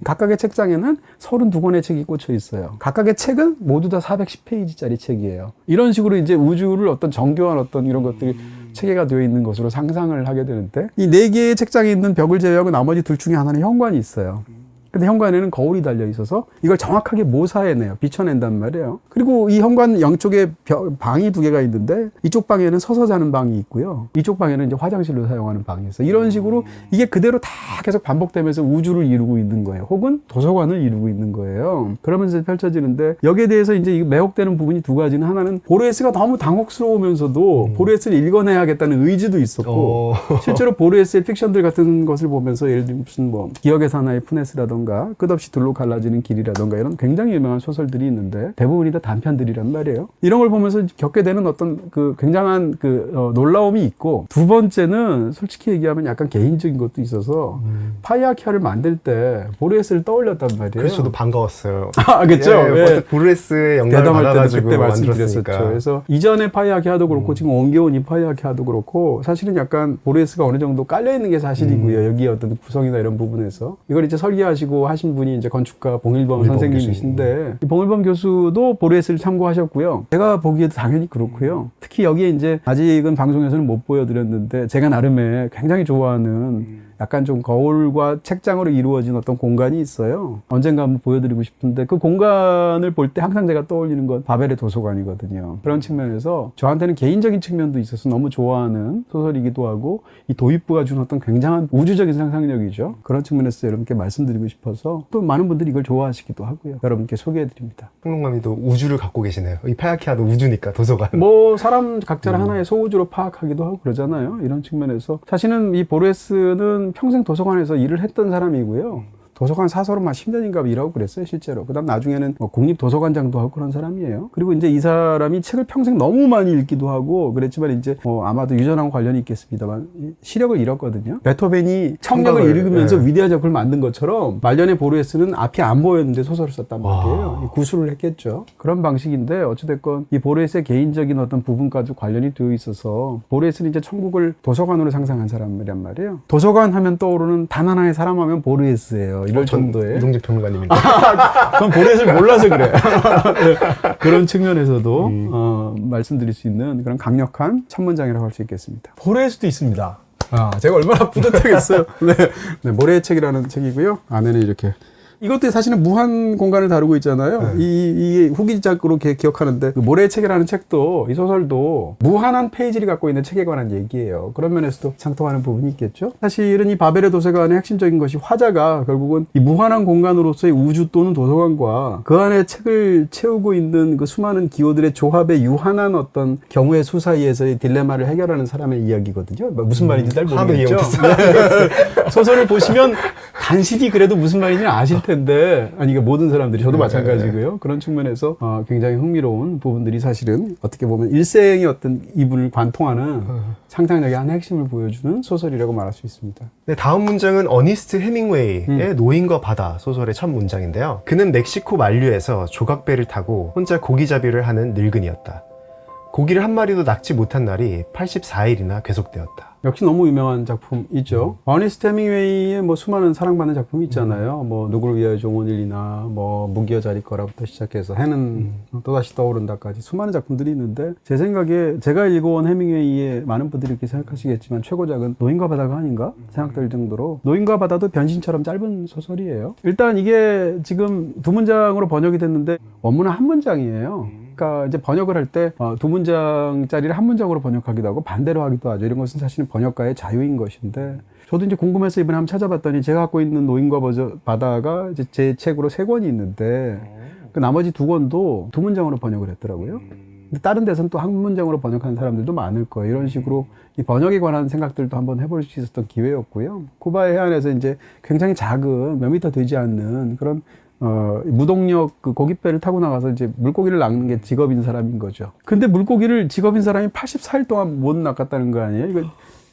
각각의 책장에는 32권의 책이 꽂혀 있어요. 각각의 책은 모두 다 410페이지짜리 책이에요. 이런 식으로 이제 우주를 어떤 정교한 어떤 이런 것들이 체계가 되어 있는 것으로 상상을 하게 되는데 이 4개의 책장에 있는 벽을 제외하고 나머지 둘 중에 하나는 현관이 있어요. 근데 현관에는 거울이 달려 있어서 이걸 정확하게 모사해내요. 비춰낸단 말이에요. 그리고 이 현관 양쪽에 방이 2개가 있는데 이쪽 방에는 서서 자는 방이 있고요. 이쪽 방에는 이제 화장실로 사용하는 방이 있어요. 이런 식으로 이게 그대로 다 계속 반복되면서 우주를 이루고 있는 거예요. 혹은 도서관을 이루고 있는 거예요. 그러면서 펼쳐지는데 여기에 대해서 이제 매혹되는 부분이 2가지는 하나는 보르헤스가 너무 당혹스러우면서도 보르헤스를 읽어내야겠다는 의지도 있었고 실제로 보르헤스의 픽션들 같은 것을 보면서 예를 들면 무슨 뭐 기억의 사나이 푸네스라든가 길이라던가 끝없이 둘로 갈라지는 길이라던가 이런 굉장히 유명한 소설들이 있는데 대부분이 다 단편들이란 말이에요. 이런 걸 보면서 겪게 되는 어떤 그 굉장한 놀라움이 있고, 두 번째는 솔직히 얘기하면 약간 개인적인 것도 있어서 파이아키아를 만들 때 보르헤스를 떠올렸단 말이에요. 그래서 저도 반가웠어요. 아, 그렇죠. 예. 보르헤스의 영감을 대담할 때도 받아가지고 그때 만들었으니까. 말씀드렸었죠. 그래서 이전에 파이아키아도 그렇고 지금 옮겨온 이 파이아키아도 그렇고 사실은 약간 보르헤스가 어느 정도 깔려 있는 게 사실이고요. 여기 어떤 구성이나 이런 부분에서 이걸 이제 설계하시고 하신 분이 이제 건축가 봉일범 선생님이신데, 이 봉일범 교수도 보르헤스를 참고하셨고요. 제가 보기에도 당연히 그렇고요. 특히 여기에 이제 아직은 방송에서는 못 보여드렸는데 제가 나름의 굉장히 좋아하는 약간 좀 거울과 책장으로 이루어진 어떤 공간이 있어요. 언젠가 한번 보여드리고 싶은데 그 공간을 볼 때 항상 제가 떠올리는 건 바벨의 도서관이거든요. 그런 측면에서 저한테는 개인적인 측면도 있어서 너무 좋아하는 소설이기도 하고, 이 도입부가 준 어떤 굉장한 우주적인 상상력이죠. 그런 측면에서 여러분께 말씀드리고 싶어서 또 많은 분들이 이걸 좋아하시기도 하고요. 여러분께 소개해드립니다. 평론가님도 우주를 갖고 계시네요. 이 파야키아도 우주니까 도서관. 뭐 사람 각자를 하나의 소우주로 파악하기도 하고 그러잖아요. 이런 측면에서 사실은 이 보르헤스는 평생 도서관에서 일을 했던 사람이고요. 도서관 사서로 막 10년인가 일하고 그랬어요, 실제로. 그 다음 나중에는 뭐 국립도서관장도 하고 그런 사람이에요. 그리고 이제 이 사람이 책을 평생 너무 많이 읽기도 하고 그랬지만 이제 아마도 유전하고 관련이 있겠습니다만 시력을 잃었거든요. 베토벤이 청력을 잃으면서 위대한 작품을 만든 것처럼 말년의 보르헤스는 앞이 안 보였는데 소설을 썼단 말이에요. 구술을 했겠죠. 그런 방식인데 어찌됐건 이 보르헤스의 개인적인 어떤 부분까지 관련이 되어 있어서 보르헤스는 이제 천국을 도서관으로 상상한 사람이란 말이에요. 도서관 하면 떠오르는 단 하나의 사람 하면 보르헤스예요. 이럴 정도의. 이동재 평론가님인데. 그건 보르헤스를 몰라서 그래. 그런 측면에서도 말씀드릴 수 있는 그런 강력한 천문장이라고 할 수 있겠습니다. 보르헤스도 있습니다. 제가 얼마나 뿌듯하겠어요. 네, 모래의 책이라는 책이고요. 안에는 이렇게. 이것도 사실은 무한 공간을 다루고 있잖아요. 이 후기작으로 기억하는데, 그 모래의 책이라는 책도, 이 소설도 무한한 페이지를 갖고 있는 책에 관한 얘기예요. 그런 면에서도 상통하는 부분이 있겠죠. 사실은 이 바벨의 도서관의 핵심적인 것이 화자가 결국은 이 무한한 공간으로서의 우주 또는 도서관과 그 안에 책을 채우고 있는 그 수많은 기호들의 조합의 유한한 어떤 경우의 수 사이에서의 딜레마를 해결하는 사람의 이야기거든요. 무슨 말인지 잘 모르겠죠. 네. 소설을 보시면 간신히 그래도 무슨 말인지 아실 텐데, 아니, 이게 모든 사람들이, 저도 마찬가지고요. 그런 측면에서 굉장히 흥미로운 부분들이 사실은 어떻게 보면 일생의 어떤 이분을 관통하는 상상력의 한 핵심을 보여주는 소설이라고 말할 수 있습니다. 네, 다음 문장은 어니스트 헤밍웨이의 노인과 바다 소설의 첫 문장인데요. 그는 멕시코 만류에서 조각배를 타고 혼자 고기잡이를 하는 늙은이였다. 고기를 한 마리도 낚지 못한 날이 84일이나 계속되었다. 역시 너무 유명한 작품이죠. 어니스트 헤밍웨이의 뭐 수많은 사랑받는 작품이 있잖아요. 뭐 누구를 위하여 종온일이나 뭐 무기여 자리 거라부터 시작해서 해는 또다시 떠오른다까지 수많은 작품들이 있는데, 제 생각에 제가 읽어온 헤밍웨이의 많은 분들이 이렇게 생각하시겠지만 최고작은 노인과 바다가 아닌가 생각될 정도로, 노인과 바다도 변신처럼 짧은 소설이에요. 일단 이게 지금 두 문장으로 번역이 됐는데 원문은 한 문장이에요. 그러니까 이제 번역을 할 때 두 문장짜리를 한 문장으로 번역하기도 하고 반대로 하기도 하죠. 이런 것은 사실은 번역가의 자유인 것인데, 저도 이제 궁금해서 이번에 한번 찾아봤더니 제가 갖고 있는 노인과 바다가 이제 제 책으로 3권이 있는데 그 나머지 2권도 두 문장으로 번역을 했더라고요. 근데 다른 데서는 또 한 문장으로 번역하는 사람들도 많을 거예요. 이런 식으로 이 번역에 관한 생각들도 한번 해볼 수 있었던 기회였고요. 쿠바의 해안에서 이제 굉장히 작은 몇 미터 되지 않는 그런 무동력 그 고깃배를 타고 나가서 이제 물고기를 낚는 게 직업인 사람인 거죠. 근데 물고기를 직업인 사람이 84일 동안 못 낚았다는 거 아니에요?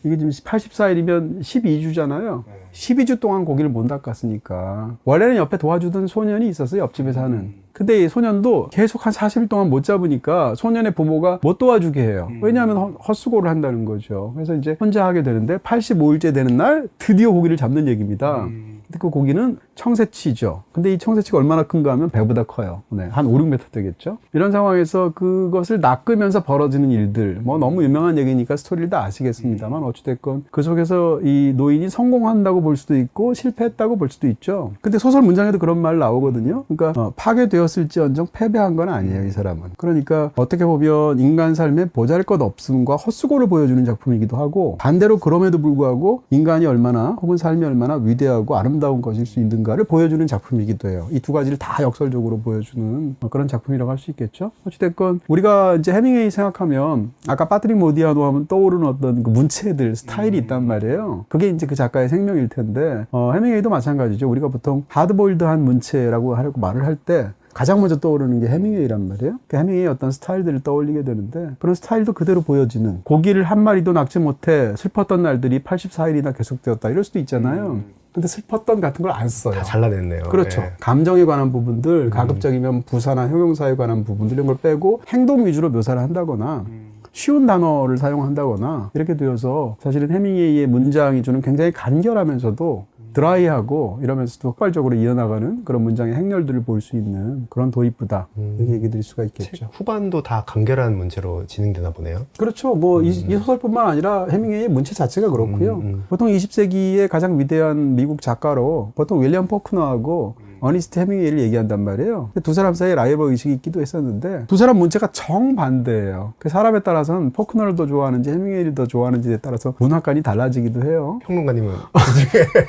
이게 지금 84일이면 12주잖아요. 12주 동안 고기를 못 낚았으니까. 원래는 옆에 도와주던 소년이 있었어요, 옆집에 사는. 근데 이 소년도 계속 한 40일 동안 못 잡으니까 소년의 부모가 못 도와주게 해요. 왜냐하면 헛수고를 한다는 거죠. 그래서 이제 혼자 하게 되는데 85일째 되는 날 드디어 고기를 잡는 얘기입니다. 근데 그 고기는 청새치죠. 근데 이 청새치가 얼마나 큰가 하면 배보다 커요. 네, 한 5, 6m 되겠죠. 이런 상황에서 그것을 낚으면서 벌어지는 일들, 뭐 너무 유명한 얘기니까 스토리를 다 아시겠습니다만 어찌됐건 그 속에서 이 노인이 성공한다고 볼 수도 있고 실패했다고 볼 수도 있죠. 근데 소설 문장에도 그런 말 나오거든요. 그러니까 파괴되었을지언정 패배한 건 아니에요, 이 사람은. 그러니까 어떻게 보면 인간 삶의 보잘것없음과 헛수고를 보여주는 작품이기도 하고, 반대로 그럼에도 불구하고 인간이 얼마나 혹은 삶이 얼마나 위대하고 아름다운 아름다운 것일 수 있는가를 보여주는 작품이기도 해요. 이 두 가지를 다 역설적으로 보여주는 그런 작품이라고 할 수 있겠죠. 어찌됐건 우리가 이제 해밍웨이 생각하면 아까 파트릭 모디아노 하면 떠오르는 어떤 그 문체들, 스타일이 있단 말이에요. 그게 이제 그 작가의 생명일 텐데 해밍웨이도 마찬가지죠. 우리가 보통 하드보일드한 문체라고 하려고 말을 할 때 가장 먼저 떠오르는 게 해밍웨이란 말이에요. 그 해밍웨이의 어떤 스타일들을 떠올리게 되는데 그런 스타일도 그대로 보여지는, 고기를 한 마리도 낚지 못해 슬펐던 날들이 84일이나 계속되었다 이럴 수도 있잖아요. 근데 슬펐던 같은 걸 안 써요. 다 잘라냈네요. 그렇죠. 네. 감정에 관한 부분들, 가급적이면 부사나 형용사에 관한 부분들 이런 걸 빼고 행동 위주로 묘사를 한다거나 쉬운 단어를 사용한다거나 이렇게 되어서 사실은 해밍웨이의 문장이 주는 굉장히 간결하면서도 드라이하고 이러면서도 폭발적으로 이어나가는 그런 문장의 행렬들을 볼 수 있는 그런 도입부다. 이렇게 얘기 드릴 수가 있겠죠. 책 후반도 다 간결한 문체로 진행되나 보네요. 그렇죠. 뭐 이 소설뿐만 아니라 해밍웨이의 문체 자체가 그렇고요. 보통 20세기의 가장 위대한 미국 작가로 보통 윌리엄 포크너하고 어니스트 해밍웨이를 얘기한단 말이에요. 두 사람 사이에 라이벌 의식이 있기도 했었는데 두 사람 문체가 정반대예요. 그 사람에 따라서는 포크너를 더 좋아하는지 해밍웨이를 더 좋아하는지에 따라서 문학관이 달라지기도 해요. 평론가님은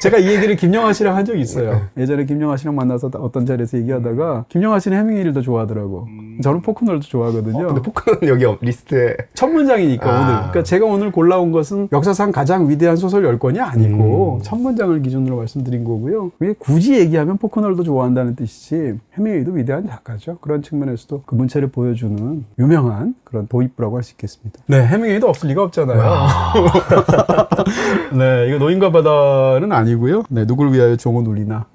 제가 이 얘기를 김영하 씨랑 한 적이 있어요. 예전에 김영하 씨랑 만나서 어떤 자리에서 얘기하다가 김영하 씨는 해밍웨이를 더 좋아하더라고. 저는 포크너를 더 좋아하거든요. 근데 포크는 여기 리스트에 첫 문장이니까 오늘. 그러니까 제가 오늘 골라온 것은 역사상 가장 위대한 소설 10권이 아니고 첫 문장을 기준으로 말씀드린 거고요. 그게 굳이 얘기하면 포크너를 더 좋아한다는 뜻이지 해밍웨이도 위대한 작가죠. 그런 측면에서도 그 문체를 보여주는 유명한 그런 도입부라고 할 수 있겠습니다. 네, 해밍웨이도 없을 리가 없잖아요. 네, 이거 노인과 바다는 아니고요. 네, 누굴 위하여 종은 울리나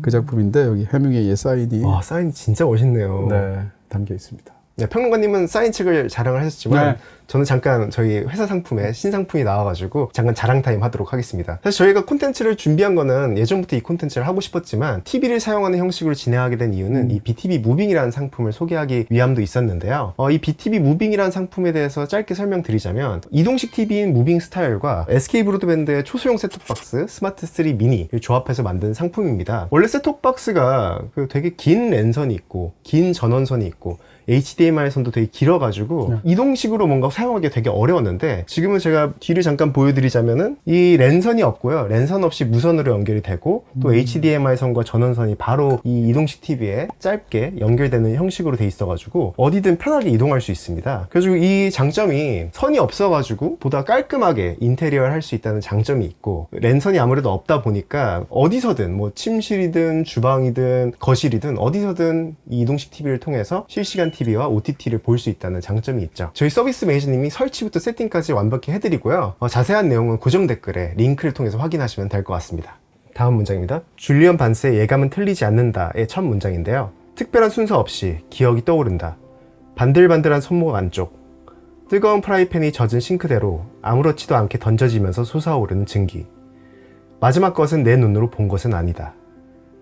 그 작품인데 여기 해밍웨이의 사인이 와, 사인이 진짜 멋있네요. 네, 담겨 있습니다. 네, 평론가님은 사인 책을 자랑을 하셨지만 네. 저는 잠깐 저희 회사 상품에 신상품이 나와가지고 잠깐 자랑 타임 하도록 하겠습니다. 사실 저희가 콘텐츠를 준비한 거는 예전부터 이 콘텐츠를 하고 싶었지만 TV를 사용하는 형식으로 진행하게 된 이유는 이 BTV 무빙이라는 상품을 소개하기 위함도 있었는데요. 이 BTV 무빙이라는 상품에 대해서 짧게 설명드리자면 이동식 TV인 무빙 스타일과 SK 브로드밴드의 초소형 셋톱박스 스마트 3 미니를 조합해서 만든 상품입니다. 원래 셋톱박스가 그 되게 긴 랜선이 있고 긴 전원선이 있고 HDMI 선도 되게 길어가지고 이동식으로 뭔가 사용하기 되게 어려웠는데 지금은 제가 뒤를 잠깐 보여드리자면은 이 랜선이 없고요. 랜선 없이 무선으로 연결이 되고 또 HDMI 선과 전원선이 바로 이 이동식 TV에 짧게 연결되는 형식으로 돼 있어가지고 어디든 편하게 이동할 수 있습니다. 그래서 이 장점이 선이 없어가지고 보다 깔끔하게 인테리어를 할 수 있다는 장점이 있고 랜선이 아무래도 없다 보니까 어디서든 뭐 침실이든 주방이든 거실이든 어디서든 이 이동식 TV를 통해서 실시간 TV와 OTT를 볼 수 있다는 장점이 있죠. 저희 서비스 매니저님이 설치부터 세팅까지 완벽히 해드리고요. 자세한 내용은 고정 댓글에 링크를 통해서 확인하시면 될 것 같습니다. 다음 문장입니다. 줄리언 반스의 예감은 틀리지 않는다의 첫 문장인데요. 특별한 순서 없이 기억이 떠오른다. 반들반들한 손목 안쪽, 뜨거운 프라이팬이 젖은 싱크대로 아무렇지도 않게 던져지면서 솟아오르는 증기. 마지막 것은 내 눈으로 본 것은 아니다.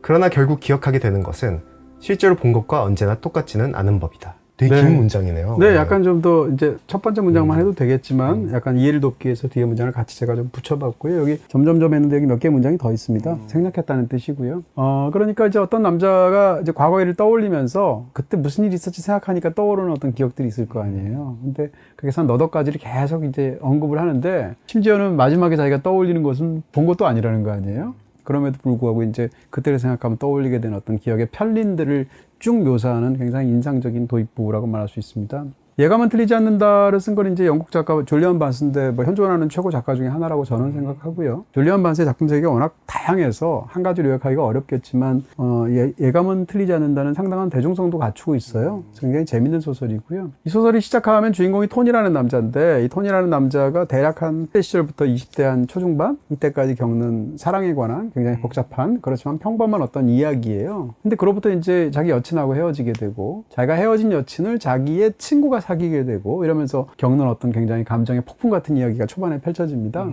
그러나 결국 기억하게 되는 것은 실제로 본 것과 언제나 똑같지는 않은 법이다. 되게 네. 긴 문장이네요. 네, 약간 좀 더 이제 첫 번째 문장만 해도 되겠지만 약간 이해를 돕기 위해서 뒤에 문장을 같이 제가 좀 붙여봤고요. 여기 점점점 했는데 여기 몇 개 문장이 더 있습니다. 생략했다는 뜻이고요. 그러니까 이제 어떤 남자가 이제 과거 일을 떠올리면서 그때 무슨 일이 있었지 생각하니까 떠오르는 어떤 기억들이 있을 거 아니에요. 근데 거기서 너덕가지를 계속 이제 언급을 하는데 심지어는 마지막에 자기가 떠올리는 것은 본 것도 아니라는 거 아니에요. 그럼에도 불구하고 이제 그때를 생각하면 떠올리게 된 어떤 기억의 편린들을 쭉 묘사하는 굉장히 인상적인 도입부라고 말할 수 있습니다. 예감은 틀리지 않는다를 쓴 건 이제 영국 작가 줄리언 반스인데 뭐 현존하는 최고 작가 중에 하나라고 저는 생각하고요. 줄리언 반스의 작품 세계가 워낙 다양해서 한 가지로 요약하기가 어렵겠지만 예감은 틀리지 않는다는 상당한 대중성도 갖추고 있어요. 굉장히 재밌는 소설이고요. 이 소설이 시작하면 주인공이 톤이라는 남자인데 이 톤이라는 남자가 대략 한 10대 시절부터 20대 한 초중반 이때까지 겪는 사랑에 관한 굉장히 복잡한 그렇지만 평범한 어떤 이야기예요. 근데 그로부터 이제 자기 여친하고 헤어지게 되고 자기가 헤어진 여친을 자기의 친구가 사귀게 되고 이러면서 겪는 어떤 굉장히 감정의 폭풍 같은 이야기가 초반에 펼쳐집니다.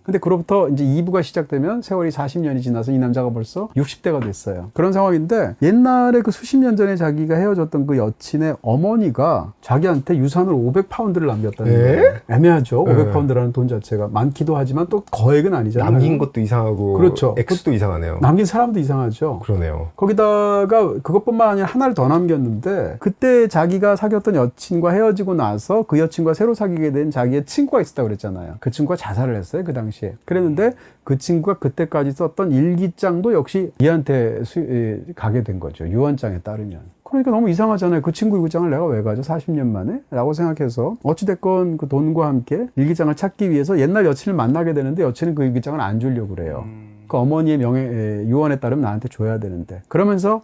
근데 그로부터 이제 2부가 시작되면 세월이 40년이 지나서 이 남자가 벌써 60대가 됐어요. 그런 상황인데 옛날에 그 수십 년 전에 자기가 헤어졌던 그 여친의 어머니가 자기한테 유산으로 500파운드를 남겼다는 거예요. 애매하죠. 500파운드라는 돈 자체가 많기도 하지만 또 거액은 아니잖아요. 남긴 것도 이상하고 그렇죠. 액수도 이상하네요. 남긴 사람도 이상하죠. 그러네요. 거기다가 그것뿐만 아니라 하나를 더 남겼는데 그때 자기가 사귀었던 여친과 헤어지고 나서 그 여친과 새로 사귀게 된 자기의 친구가 있었다고 그랬잖아요. 그 친구가 자살을 했어요. 그 당시 당시에. 그랬는데 그 친구가 그때까지 썼던 일기장도 역시 이한테 가게 된 거죠. 유언장에 따르면. 그러니까 너무 이상하잖아요. 그 친구 일기장을 내가 왜 가죠? 40년 만에? 라고 생각해서 어찌됐건 그 돈과 함께 일기장을 찾기 위해서 옛날 여친을 만나게 되는데 여친은 그 일기장을 안 주려고 그래요. 그 어머니의 유언에 따르면 나한테 줘야 되는데 그러면서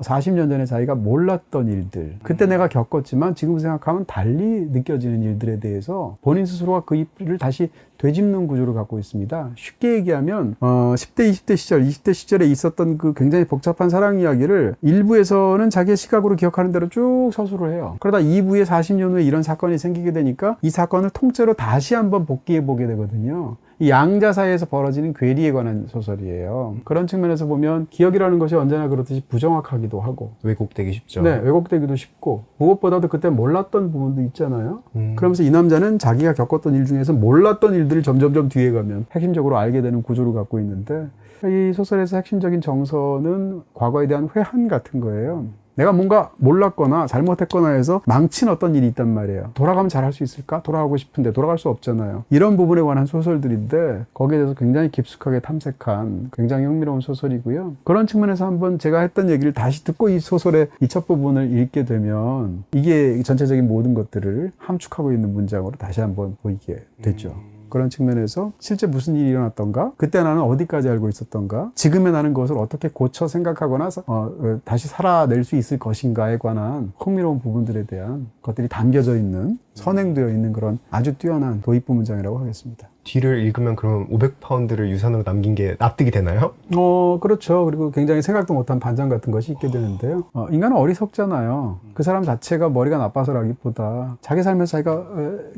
40년 전에 자기가 몰랐던 일들 그때 내가 겪었지만 지금 생각하면 달리 느껴지는 일들에 대해서 본인 스스로가 그 일을 다시 되짚는 구조를 갖고 있습니다. 쉽게 얘기하면 10대, 20대 시절, 20대 시절에 있었던 그 굉장히 복잡한 사랑 이야기를 1부에서는 자기의 시각으로 기억하는 대로 쭉 서술을 해요. 그러다 2부에 40년 후에 이런 사건이 생기게 되니까 이 사건을 통째로 다시 한번 복기해 보게 되거든요. 이 양자 사이에서 벌어지는 괴리에 관한 소설이에요. 그런 측면에서 보면 기억이라는 것이 언제나 그렇듯이 부정확하기도 하고 왜곡되기 쉽죠. 네, 왜곡되기도 쉽고 무엇보다도 그때 몰랐던 부분도 있잖아요. 그러면서 이 남자는 자기가 겪었던 일 중에서 몰랐던 일들을 점점점 뒤에 가면 핵심적으로 알게 되는 구조를 갖고 있는데 이 소설에서 핵심적인 정서는 과거에 대한 회한 같은 거예요. 내가 뭔가 몰랐거나 잘못했거나 해서 망친 어떤 일이 있단 말이에요. 돌아가면 잘할 수 있을까? 돌아가고 싶은데 돌아갈 수 없잖아요. 이런 부분에 관한 소설들인데 거기에 대해서 굉장히 깊숙하게 탐색한 굉장히 흥미로운 소설이고요. 그런 측면에서 한번 제가 했던 얘기를 다시 듣고 이 소설의 이 첫 부분을 읽게 되면 이게 전체적인 모든 것들을 함축하고 있는 문장으로 다시 한번 보이게 되죠. 그런 측면에서 실제 무슨 일이 일어났던가 그때 나는 어디까지 알고 있었던가 지금의 나는 그것을 어떻게 고쳐 생각하거나 다시 살아낼 수 있을 것인가에 관한 흥미로운 부분들에 대한 것들이 담겨져 있는 선행되어 있는 그런 아주 뛰어난 도입부 문장이라고 하겠습니다. 뒤를 읽으면 그럼 500파운드를 유산으로 남긴 게 납득이 되나요? 그렇죠. 그리고 굉장히 생각도 못한 반전 같은 것이 있게 되는데요. 인간은 어리석잖아요. 그 사람 자체가 머리가 나빠서라기보다 자기 삶에서 자기가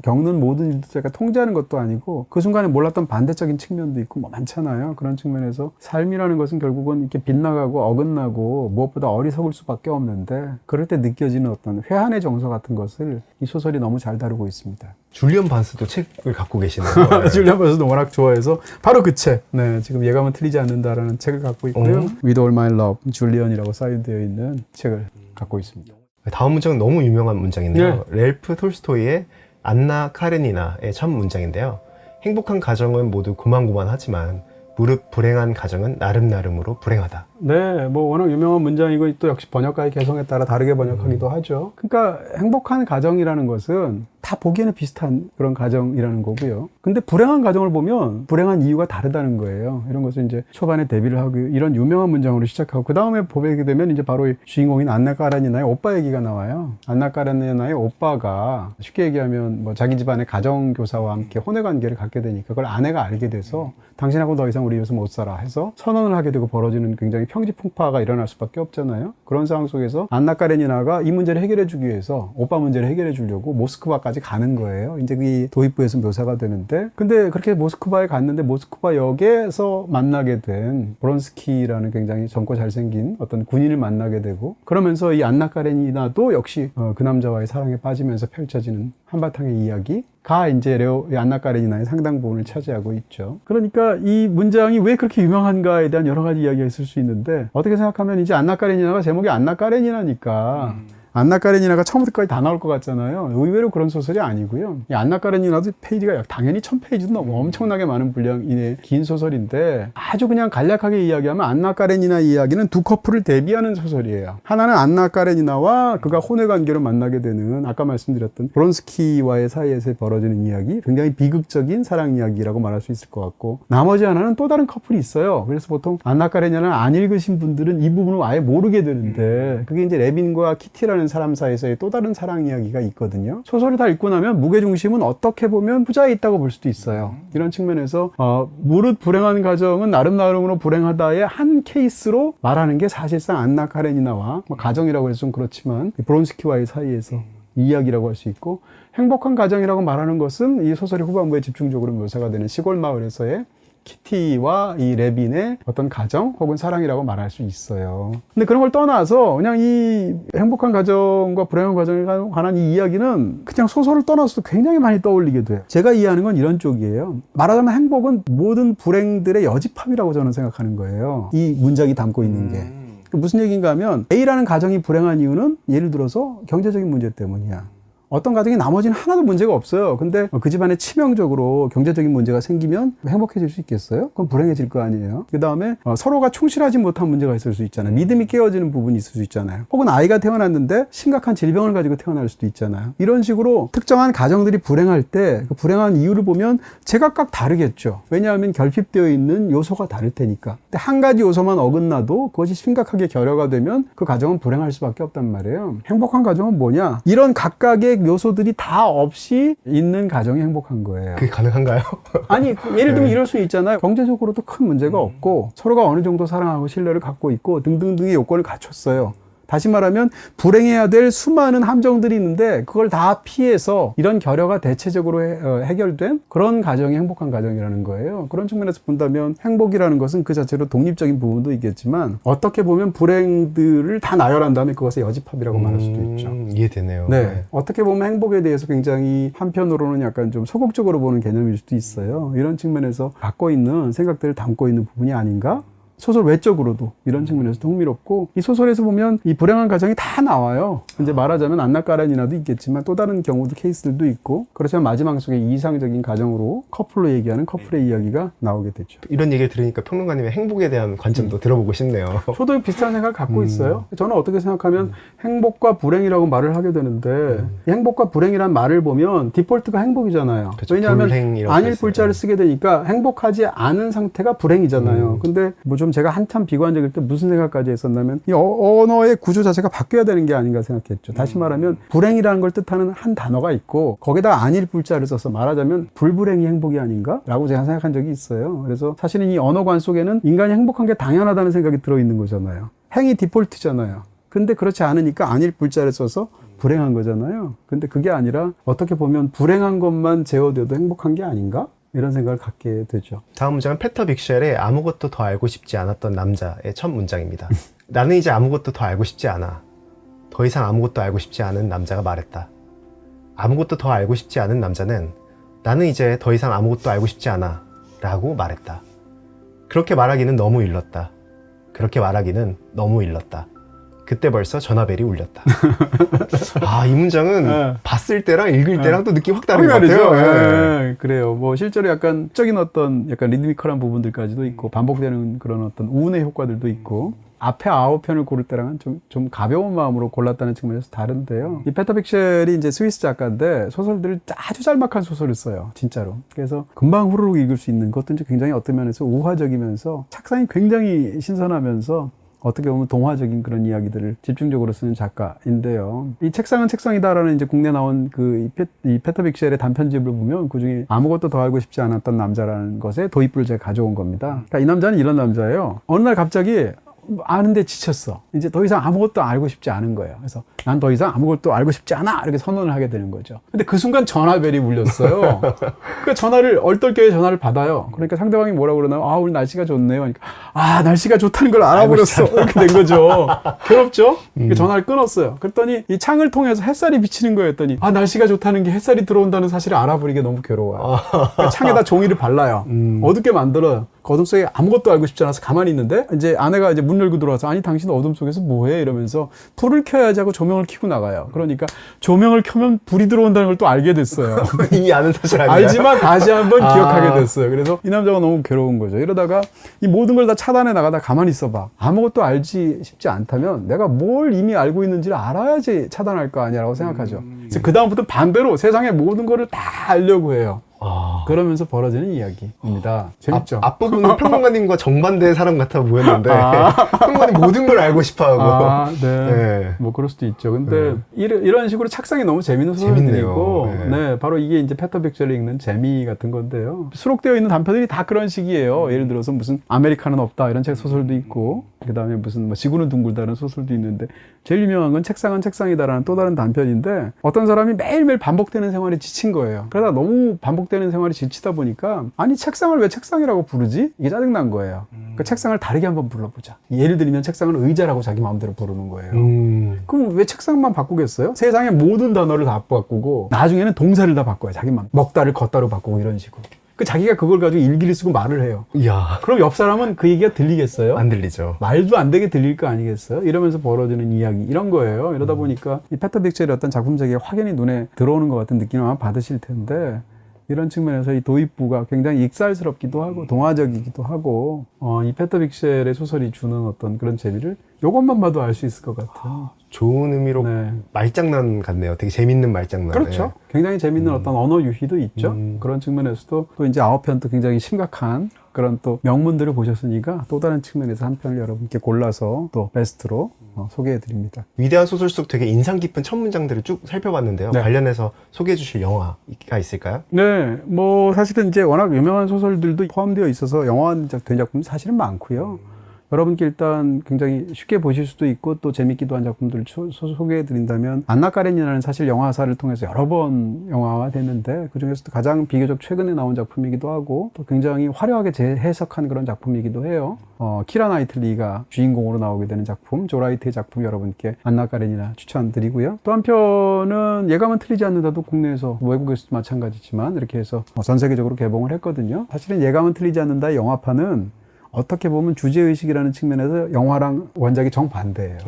겪는 모든 일도 자기가 통제하는 것도 아니고 그 순간에 몰랐던 반대적인 측면도 있고 뭐 많잖아요. 그런 측면에서 삶이라는 것은 결국은 이렇게 빗나가고 어긋나고 무엇보다 어리석을 수밖에 없는데 그럴 때 느껴지는 어떤 회한의 정서 같은 것을 이 소설이 너무 잘 다루고 있습니다. 줄리언 반스도 책을 갖고 계시네요. 줄리언 반스도 워낙 좋아해서 바로 그 책, 네, 지금 예감은 틀리지 않는다라는 책을 갖고 있고요. With All My Love, 줄리언이라고 사인되어 있는 책을 갖고 있습니다. 다음 문장은 너무 유명한 문장인데요. 렐프 톨스토이의 안나 카레니나의 첫 문장인데요. 행복한 가정은 모두 고만고만하지만 무릇 불행한 가정은 나름나름으로 불행하다. 네, 뭐 워낙 유명한 문장이고 또 역시 번역가의 개성에 따라 다르게 번역하기도 하죠. 그러니까 행복한 가정이라는 것은 다 보기에는 비슷한 그런 가정이라는 거고요. 근데 불행한 가정을 보면 불행한 이유가 다르다는 거예요. 이런 것을 이제 초반에 대비를 하고 이런 유명한 문장으로 시작하고 그 다음에 보게 되면 이제 바로 이 주인공인 안나 까레니나의 오빠 얘기가 나와요. 안나 까레니나의 오빠가 쉽게 얘기하면 뭐 자기 집안의 가정교사와 함께 혼외 관계를 갖게 되니까 그걸 아내가 알게 돼서 당신하고 더 이상 우리 집에서 못 살아 해서 선언을 하게 되고 벌어지는 굉장히 평지풍파가 일어날 수밖에 없잖아요. 그런 상황 속에서 안나 까레니나가 이 문제를 해결해 주기 위해서 오빠 문제를 해결해 주려고 모스크바까지 가는 거예요. 이제 이 도입부에서 묘사가 되는데 근데 그렇게 모스크바에 갔는데 모스크바 역에서 만나게 된 브론스키라는 굉장히 젊고 잘생긴 어떤 군인을 만나게 되고 그러면서 이 안나 까레니나도 역시 그 남자와의 사랑에 빠지면서 펼쳐지는 한바탕의 이야기가 이제 안나 까레니나의 상당 부분을 차지하고 있죠. 그러니까 이 문장이 왜 그렇게 유명한가에 대한 여러 가지 이야기가 있을 수 있는데 어떻게 생각하면 이제 안나 까레니나가 제목이 안나 까레니나니까 안나 까레니나가 처음부터까지 다 나올 것 같잖아요. 의외로 그런 소설이 아니고요. 이 안나 까레니나도 페이지가 당연히 1000페이지도 넘어 엄청나게 많은 분량의 긴 소설인데 아주 그냥 간략하게 이야기하면 안나 까레니나 이야기는 두 커플을 대비하는 소설이에요. 하나는 안나 까레니나와 그가 혼외 관계로 만나게 되는 아까 말씀드렸던 브론스키와의 사이에서 벌어지는 이야기, 굉장히 비극적인 사랑 이야기라고 말할 수 있을 것 같고 나머지 하나는 또 다른 커플이 있어요. 그래서 보통 안나 까레니나를 안 읽으신 분들은 이 부분을 아예 모르게 되는데 그게 이제 레빈과 키티라는 사람 사이에서의 또 다른 사랑 이야기가 있거든요. 소설을 다 읽고 나면 무게중심은 어떻게 보면 후자에 있다고 볼 수도 있어요. 이런 측면에서 무릇 불행한 가정은 나름나름으로 불행하다의 한 케이스로 말하는 게 사실상 안나 카레니나와 가정이라고 해서 좀 그렇지만 브론스키와의 사이에서 이야기라고 할 수 있고 행복한 가정이라고 말하는 것은 이 소설의 후반부에 집중적으로 묘사가 되는 시골 마을에서의 키티와 이 레빈의 어떤 가정 혹은 사랑이라고 말할 수 있어요. 근데 그런 걸 떠나서 그냥 이 행복한 가정과 불행한 가정에 관한 이 이야기는 그냥 소설을 떠나서도 굉장히 많이 떠올리게 돼요. 제가 이해하는 건 이런 쪽이에요. 말하자면 행복은 모든 불행들의 여집합이라고 저는 생각하는 거예요. 이 문장이 담고 있는 게. 무슨 얘기인가 하면 A라는 가정이 불행한 이유는 예를 들어서 경제적인 문제 때문이야. 어떤 가정이 나머지는 하나도 문제가 없어요. 근데 그 집안에 치명적으로 경제적인 문제가 생기면 행복해질 수 있겠어요? 그럼 불행해질 거 아니에요. 그 다음에 서로가 충실하지 못한 문제가 있을 수 있잖아요. 믿음이 깨어지는 부분이 있을 수 있잖아요. 혹은 아이가 태어났는데 심각한 질병을 가지고 태어날 수도 있잖아요. 이런 식으로 특정한 가정들이 불행할 때 그 불행한 이유를 보면 제각각 다르겠죠. 왜냐하면 결핍되어 있는 요소가 다를 테니까. 근데 한 가지 요소만 어긋나도 그것이 심각하게 결여가 되면 그 가정은 불행할 수밖에 없단 말이에요. 행복한 가정은 뭐냐? 이런 각각의 요소들이 다 없이 있는 가정이 행복한 거예요. 그게 가능한가요? 아니, 예를 들면 이럴 수 있잖아요. 경제적으로도 큰 문제가 없고 서로가 어느 정도 사랑하고 신뢰를 갖고 있고 등등등의 요건을 갖췄어요. 다시 말하면 불행해야 될 수많은 함정들이 있는데 그걸 다 피해서 이런 결여가 대체적으로 해결된 그런 가정이 행복한 가정이라는 거예요. 그런 측면에서 본다면 행복이라는 것은 그 자체로 독립적인 부분도 있겠지만 어떻게 보면 불행들을 다 나열한 다음에 그것의 여집합이라고 말할 수도 있죠. 이해되네요. 네. 어떻게 보면 행복에 대해서 굉장히 한편으로는 약간 좀 소극적으로 보는 개념일 수도 있어요. 이런 측면에서 갖고 있는 생각들을 담고 있는 부분이 아닌가? 소설 외적으로도 이런 측면에서도 흥미롭고, 이 소설에서 보면 이 불행한 가정이 다 나와요. 이제 말하자면 안락가렌이나도 있겠지만 또 다른 경우도 케이스들도 있고, 그렇지만 마지막 속에 이상적인 가정으로 커플로 얘기하는 커플의 이야기가 나오게 되죠. 이런 얘기를 들으니까 평론가님의 행복에 대한 관점도 들어보고 싶네요. 저도 비슷한 생각을 갖고 있어요. 저는 어떻게 생각하면 행복과 불행이라고 말을 하게 되는데 이 행복과 불행이란 말을 보면 디폴트가 행복이잖아요. 그렇죠. 왜냐하면 불행이라고 안일 했어요. 불자를 쓰게 되니까 행복하지 않은 상태가 불행이잖아요. 근데 뭐 좀 제가 한참 비관적일 때 무슨 생각까지 했었냐면 이 언어의 구조 자체가 바뀌어야 되는 게 아닌가 생각했죠. 다시 말하면 불행이라는 걸 뜻하는 한 단어가 있고 거기다가 안일 불자를 써서 말하자면 불불행이 행복이 아닌가? 라고 제가 생각한 적이 있어요. 그래서 사실은 이 언어관 속에는 인간이 행복한 게 당연하다는 생각이 들어있는 거잖아요. 행이 디폴트잖아요. 근데 그렇지 않으니까 안일 불자를 써서 불행한 거잖아요. 근데 그게 아니라 어떻게 보면 불행한 것만 제어돼도 행복한 게 아닌가? 이런 생각을 갖게 되죠. 다음 문장은 페터 빅쉘의 아무것도 더 알고 싶지 않았던 남자의 첫 문장입니다. 나는 이제 아무것도 더 알고 싶지 않아. 더 이상 아무것도 알고 싶지 않은 남자가 말했다. 아무것도 더 알고 싶지 않은 남자는 나는 이제 더 이상 아무것도 알고 싶지 않아 라고 말했다. 그렇게 말하기는 너무 일렀다. 그렇게 말하기는 너무 일렀다. 그때 벌써 전화벨이 울렸다. 아, 이 문장은 네. 봤을 때랑 읽을 때랑 또 느낌이 확 다른 것 다르죠. 같아요. 네. 그래요. 뭐 실제로 약간 적인 어떤 약간 리드미컬한 부분들까지도 있고 반복되는 그런 어떤 우운의 효과들도 있고, 앞에 9편을 고를 때랑은 좀 가벼운 마음으로 골랐다는 측면에서 다른데요. 이 페터 빅쉘이 이제 스위스 작가인데 소설들을 아주 짤막한 소설을 써요. 진짜로. 그래서 금방 후루룩 읽을 수 있는 것도 이제 굉장히 어떤 면에서 우화적이면서 착상이 굉장히 신선하면서 어떻게 보면 동화적인 그런 이야기들을 집중적으로 쓰는 작가인데요. 이 책상은 책상이다라는 이제 국내 나온 이 페터 빅쉘의 단편집을 보면 그 중에 아무것도 더 알고 싶지 않았던 남자라는 것의 도입부를 제가 가져온 겁니다. 그러니까 이 남자는 이런 남자예요. 어느 날 갑자기 아는데 지쳤어. 이제 더 이상 아무것도 알고 싶지 않은 거예요. 그래서 난 더 이상 아무것도 알고 싶지 않아! 이렇게 선언을 하게 되는 거죠. 근데 그 순간 전화벨이 울렸어요. 그러니까 전화를, 얼떨결에 전화를 받아요. 그러니까 상대방이 뭐라고 그러나요? 아, 오늘 날씨가 좋네요. 그러니까, 아, 날씨가 좋다는 걸 알아버렸어. 이렇게 된 거죠. 괴롭죠? 그러니까 전화를 끊었어요. 그랬더니 이 창을 통해서 햇살이 비치는 거였더니, 아, 날씨가 좋다는 게 햇살이 들어온다는 사실을 알아버리게 너무 괴로워요. 그러니까 창에다 종이를 발라요. 어둡게 만들어요. 그 어둠 속에 아무것도 알고 싶지 않아서 가만히 있는데 이제 아내가 이제 문 열고 들어와서, 아니 당신 어둠 속에서 뭐해? 이러면서 불을 켜야지 하고 조명을 켜고 나가요. 그러니까 조명을 켜면 불이 들어온다는 걸 또 알게 됐어요. 이미 아는 사실 아니에요? 알지만 다시 한번 기억하게 됐어요. 그래서 이 남자가 너무 괴로운 거죠. 이러다가 이 모든 걸 다 차단해 나가다 가만히 있어봐. 아무것도 알지 싶지 않다면 내가 뭘 이미 알고 있는지를 알아야지 차단할 거 아니야라고 생각하죠. 그래서 그 다음부터 반대로 세상의 모든 거를 다 알려고 해요. 그러면서 벌어지는 이야기입니다. 재밌죠? 앞부분은 평론가님과 정반대의 사람 같아 보였는데 평론가님 모든 걸 알고 싶어하고 네. 뭐 그럴 수도 있죠. 근데 이런 식으로 착상이 너무 재밌는 소설들이고, 네, 바로 이게 이제 페터 빅쉘이 읽는 재미 같은 건데요. 수록되어 있는 단편들이 다 그런 식이에요. 예를 들어서 무슨 아메리카는 없다 이런 책 소설도 있고, 그 다음에 무슨 뭐 지구는 둥글다는 소설도 있는데, 제일 유명한 건 책상은 책상이다라는 또 다른 단편인데, 어떤 사람이 매일매일 반복되는 생활에 지친 거예요. 그러다 너무 반복되는 생활이 지치다 보니까, 아니 책상을 왜 책상이라고 부르지? 이게 짜증난 거예요. 그러니까 책상을 다르게 한번 불러보자. 예를 들면 책상을 의자라고 자기 마음대로 부르는 거예요. 그럼 왜 책상만 바꾸겠어요? 세상의 모든 단어를 다 바꾸고 나중에는 동사를 다 바꿔요. 자기 마음. 먹다를 걷다로 바꾸고 이런 식으로. 그 자기가 그걸 가지고 일기를 쓰고 말을 해요. 이야, 그럼 옆 사람은 그 얘기가 들리겠어요? 안 들리죠. 말도 안 되게 들릴 거 아니겠어요? 이러면서 벌어지는 이야기 이런 거예요. 이러다 보니까 이 페터 빅첼의 어떤 작품 세계가 확연히 눈에 들어오는 것 같은 느낌을 아마 받으실 텐데 이런 측면에서 이 도입부가 굉장히 익살스럽기도 하고 동화적이기도 하고 이 페터 빅첼의 소설이 주는 어떤 그런 재미를 이것만 봐도 알 수 있을 것 같아요. 좋은 의미로 네. 말장난 같네요. 되게 재밌는 말장난. 그렇죠. 굉장히 재밌는 어떤 언어 유희도 있죠. 그런 측면에서도 또 이제 9편도 굉장히 심각한 그런 또 명문들을 보셨으니까 또 다른 측면에서 한 편을 여러분께 골라서 또 베스트로 소개해 드립니다. 위대한 소설 속 되게 인상 깊은 첫 문장들을 쭉 살펴봤는데요. 네. 관련해서 소개해 주실 영화가 있을까요? 네, 뭐 사실은 이제 워낙 유명한 소설들도 포함되어 있어서 영화화된 작품이 사실은 많고요. 여러분께 일단 굉장히 쉽게 보실 수도 있고 또 재밌기도 한 작품들을 소개해 드린다면 안나 까레니나는 사실 영화사를 통해서 여러 번 영화화 됐는데 그중에서도 가장 비교적 최근에 나온 작품이기도 하고 또 굉장히 화려하게 재해석한 그런 작품이기도 해요. 키라 나이틀리가 주인공으로 나오게 되는 작품, 조라이트의 작품 여러분께 안나 까레니나 추천드리고요. 또 한편은 예감은 틀리지 않는다도 국내에서 외국에서도 마찬가지지만 이렇게 해서 전 세계적으로 개봉을 했거든요. 사실은 예감은 틀리지 않는다의 영화판은 어떻게 보면 주제의식이라는 측면에서 영화랑 원작이 정반대예요.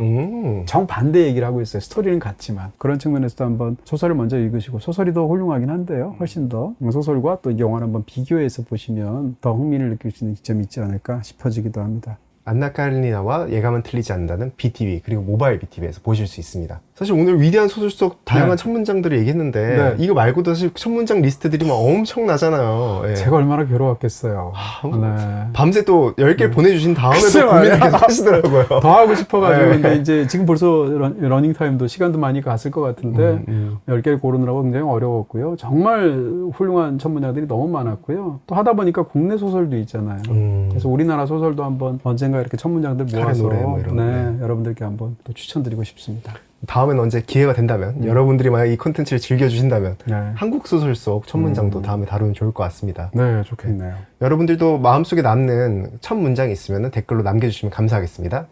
정반대 얘기를 하고 있어요. 스토리는 같지만. 그런 측면에서도 한번 소설을 먼저 읽으시고 소설이 더 훌륭하긴 한데요. 훨씬 더 소설과 또 영화를 한번 비교해서 보시면 더 흥미를 느낄 수 있는 지점이 있지 않을까 싶어지기도 합니다. 안나 까레니나와 예감은 틀리지 않는다는 BTV 그리고 모바일 BTV에서 보실 수 있습니다. 사실 오늘 위대한 소설 속 다양한 네. 첫 문장들을 얘기했는데 네. 이거 말고도 사실 첫 문장 리스트들이 막 엄청나잖아요. 예. 제가 얼마나 괴로웠겠어요. 네. 밤새 또 10개 보내주신 다음에도 글쎄요, 고민을 아니야. 계속 하시더라고요. 더 하고 싶어가지고 네. 근데 이제 지금 벌써 러닝 타임도 시간도 많이 갔을 것 같은데 10개를 고르느라고 굉장히 어려웠고요. 정말 훌륭한 첫 문장들이 너무 많았고요. 또 하다 보니까 국내 소설도 있잖아요. 그래서 우리나라 소설도 한번 언젠가 이렇게 첫 문장들 모아서 노래 뭐 이런 거. 여러분들께 한번 또 추천드리고 싶습니다. 다음엔 언제 기회가 된다면 여러분들이 만약 이 콘텐츠를 즐겨주신다면 네. 한국 소설 속 첫 문장도 다음에 다루면 좋을 것 같습니다. 네, 좋겠네요. 여러분들도 마음속에 남는 첫 문장이 있으면 댓글로 남겨주시면 감사하겠습니다.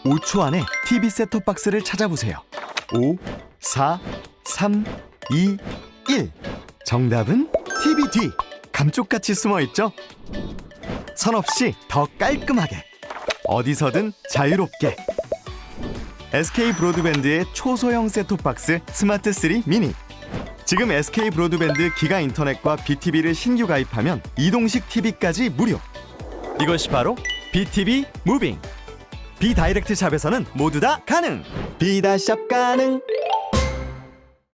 5초 안에 TV 셋톱박스를 찾아보세요. 5, 4, 3, 2, 1. 정답은 TV 뒤. 감쪽같이 숨어있죠? 선 없이 더 깔끔하게. 어디서든 자유롭게. SK 브로드밴드의 초소형 셋톱박스 스마트 3 미니. 지금 SK 브로드밴드 기가 인터넷과 BTV를 신규 가입하면 이동식 TV까지 무료. 이것이 바로 BTV 무빙. 비다이렉트 샵에서는 모두 다 가능. 비다샵 가능.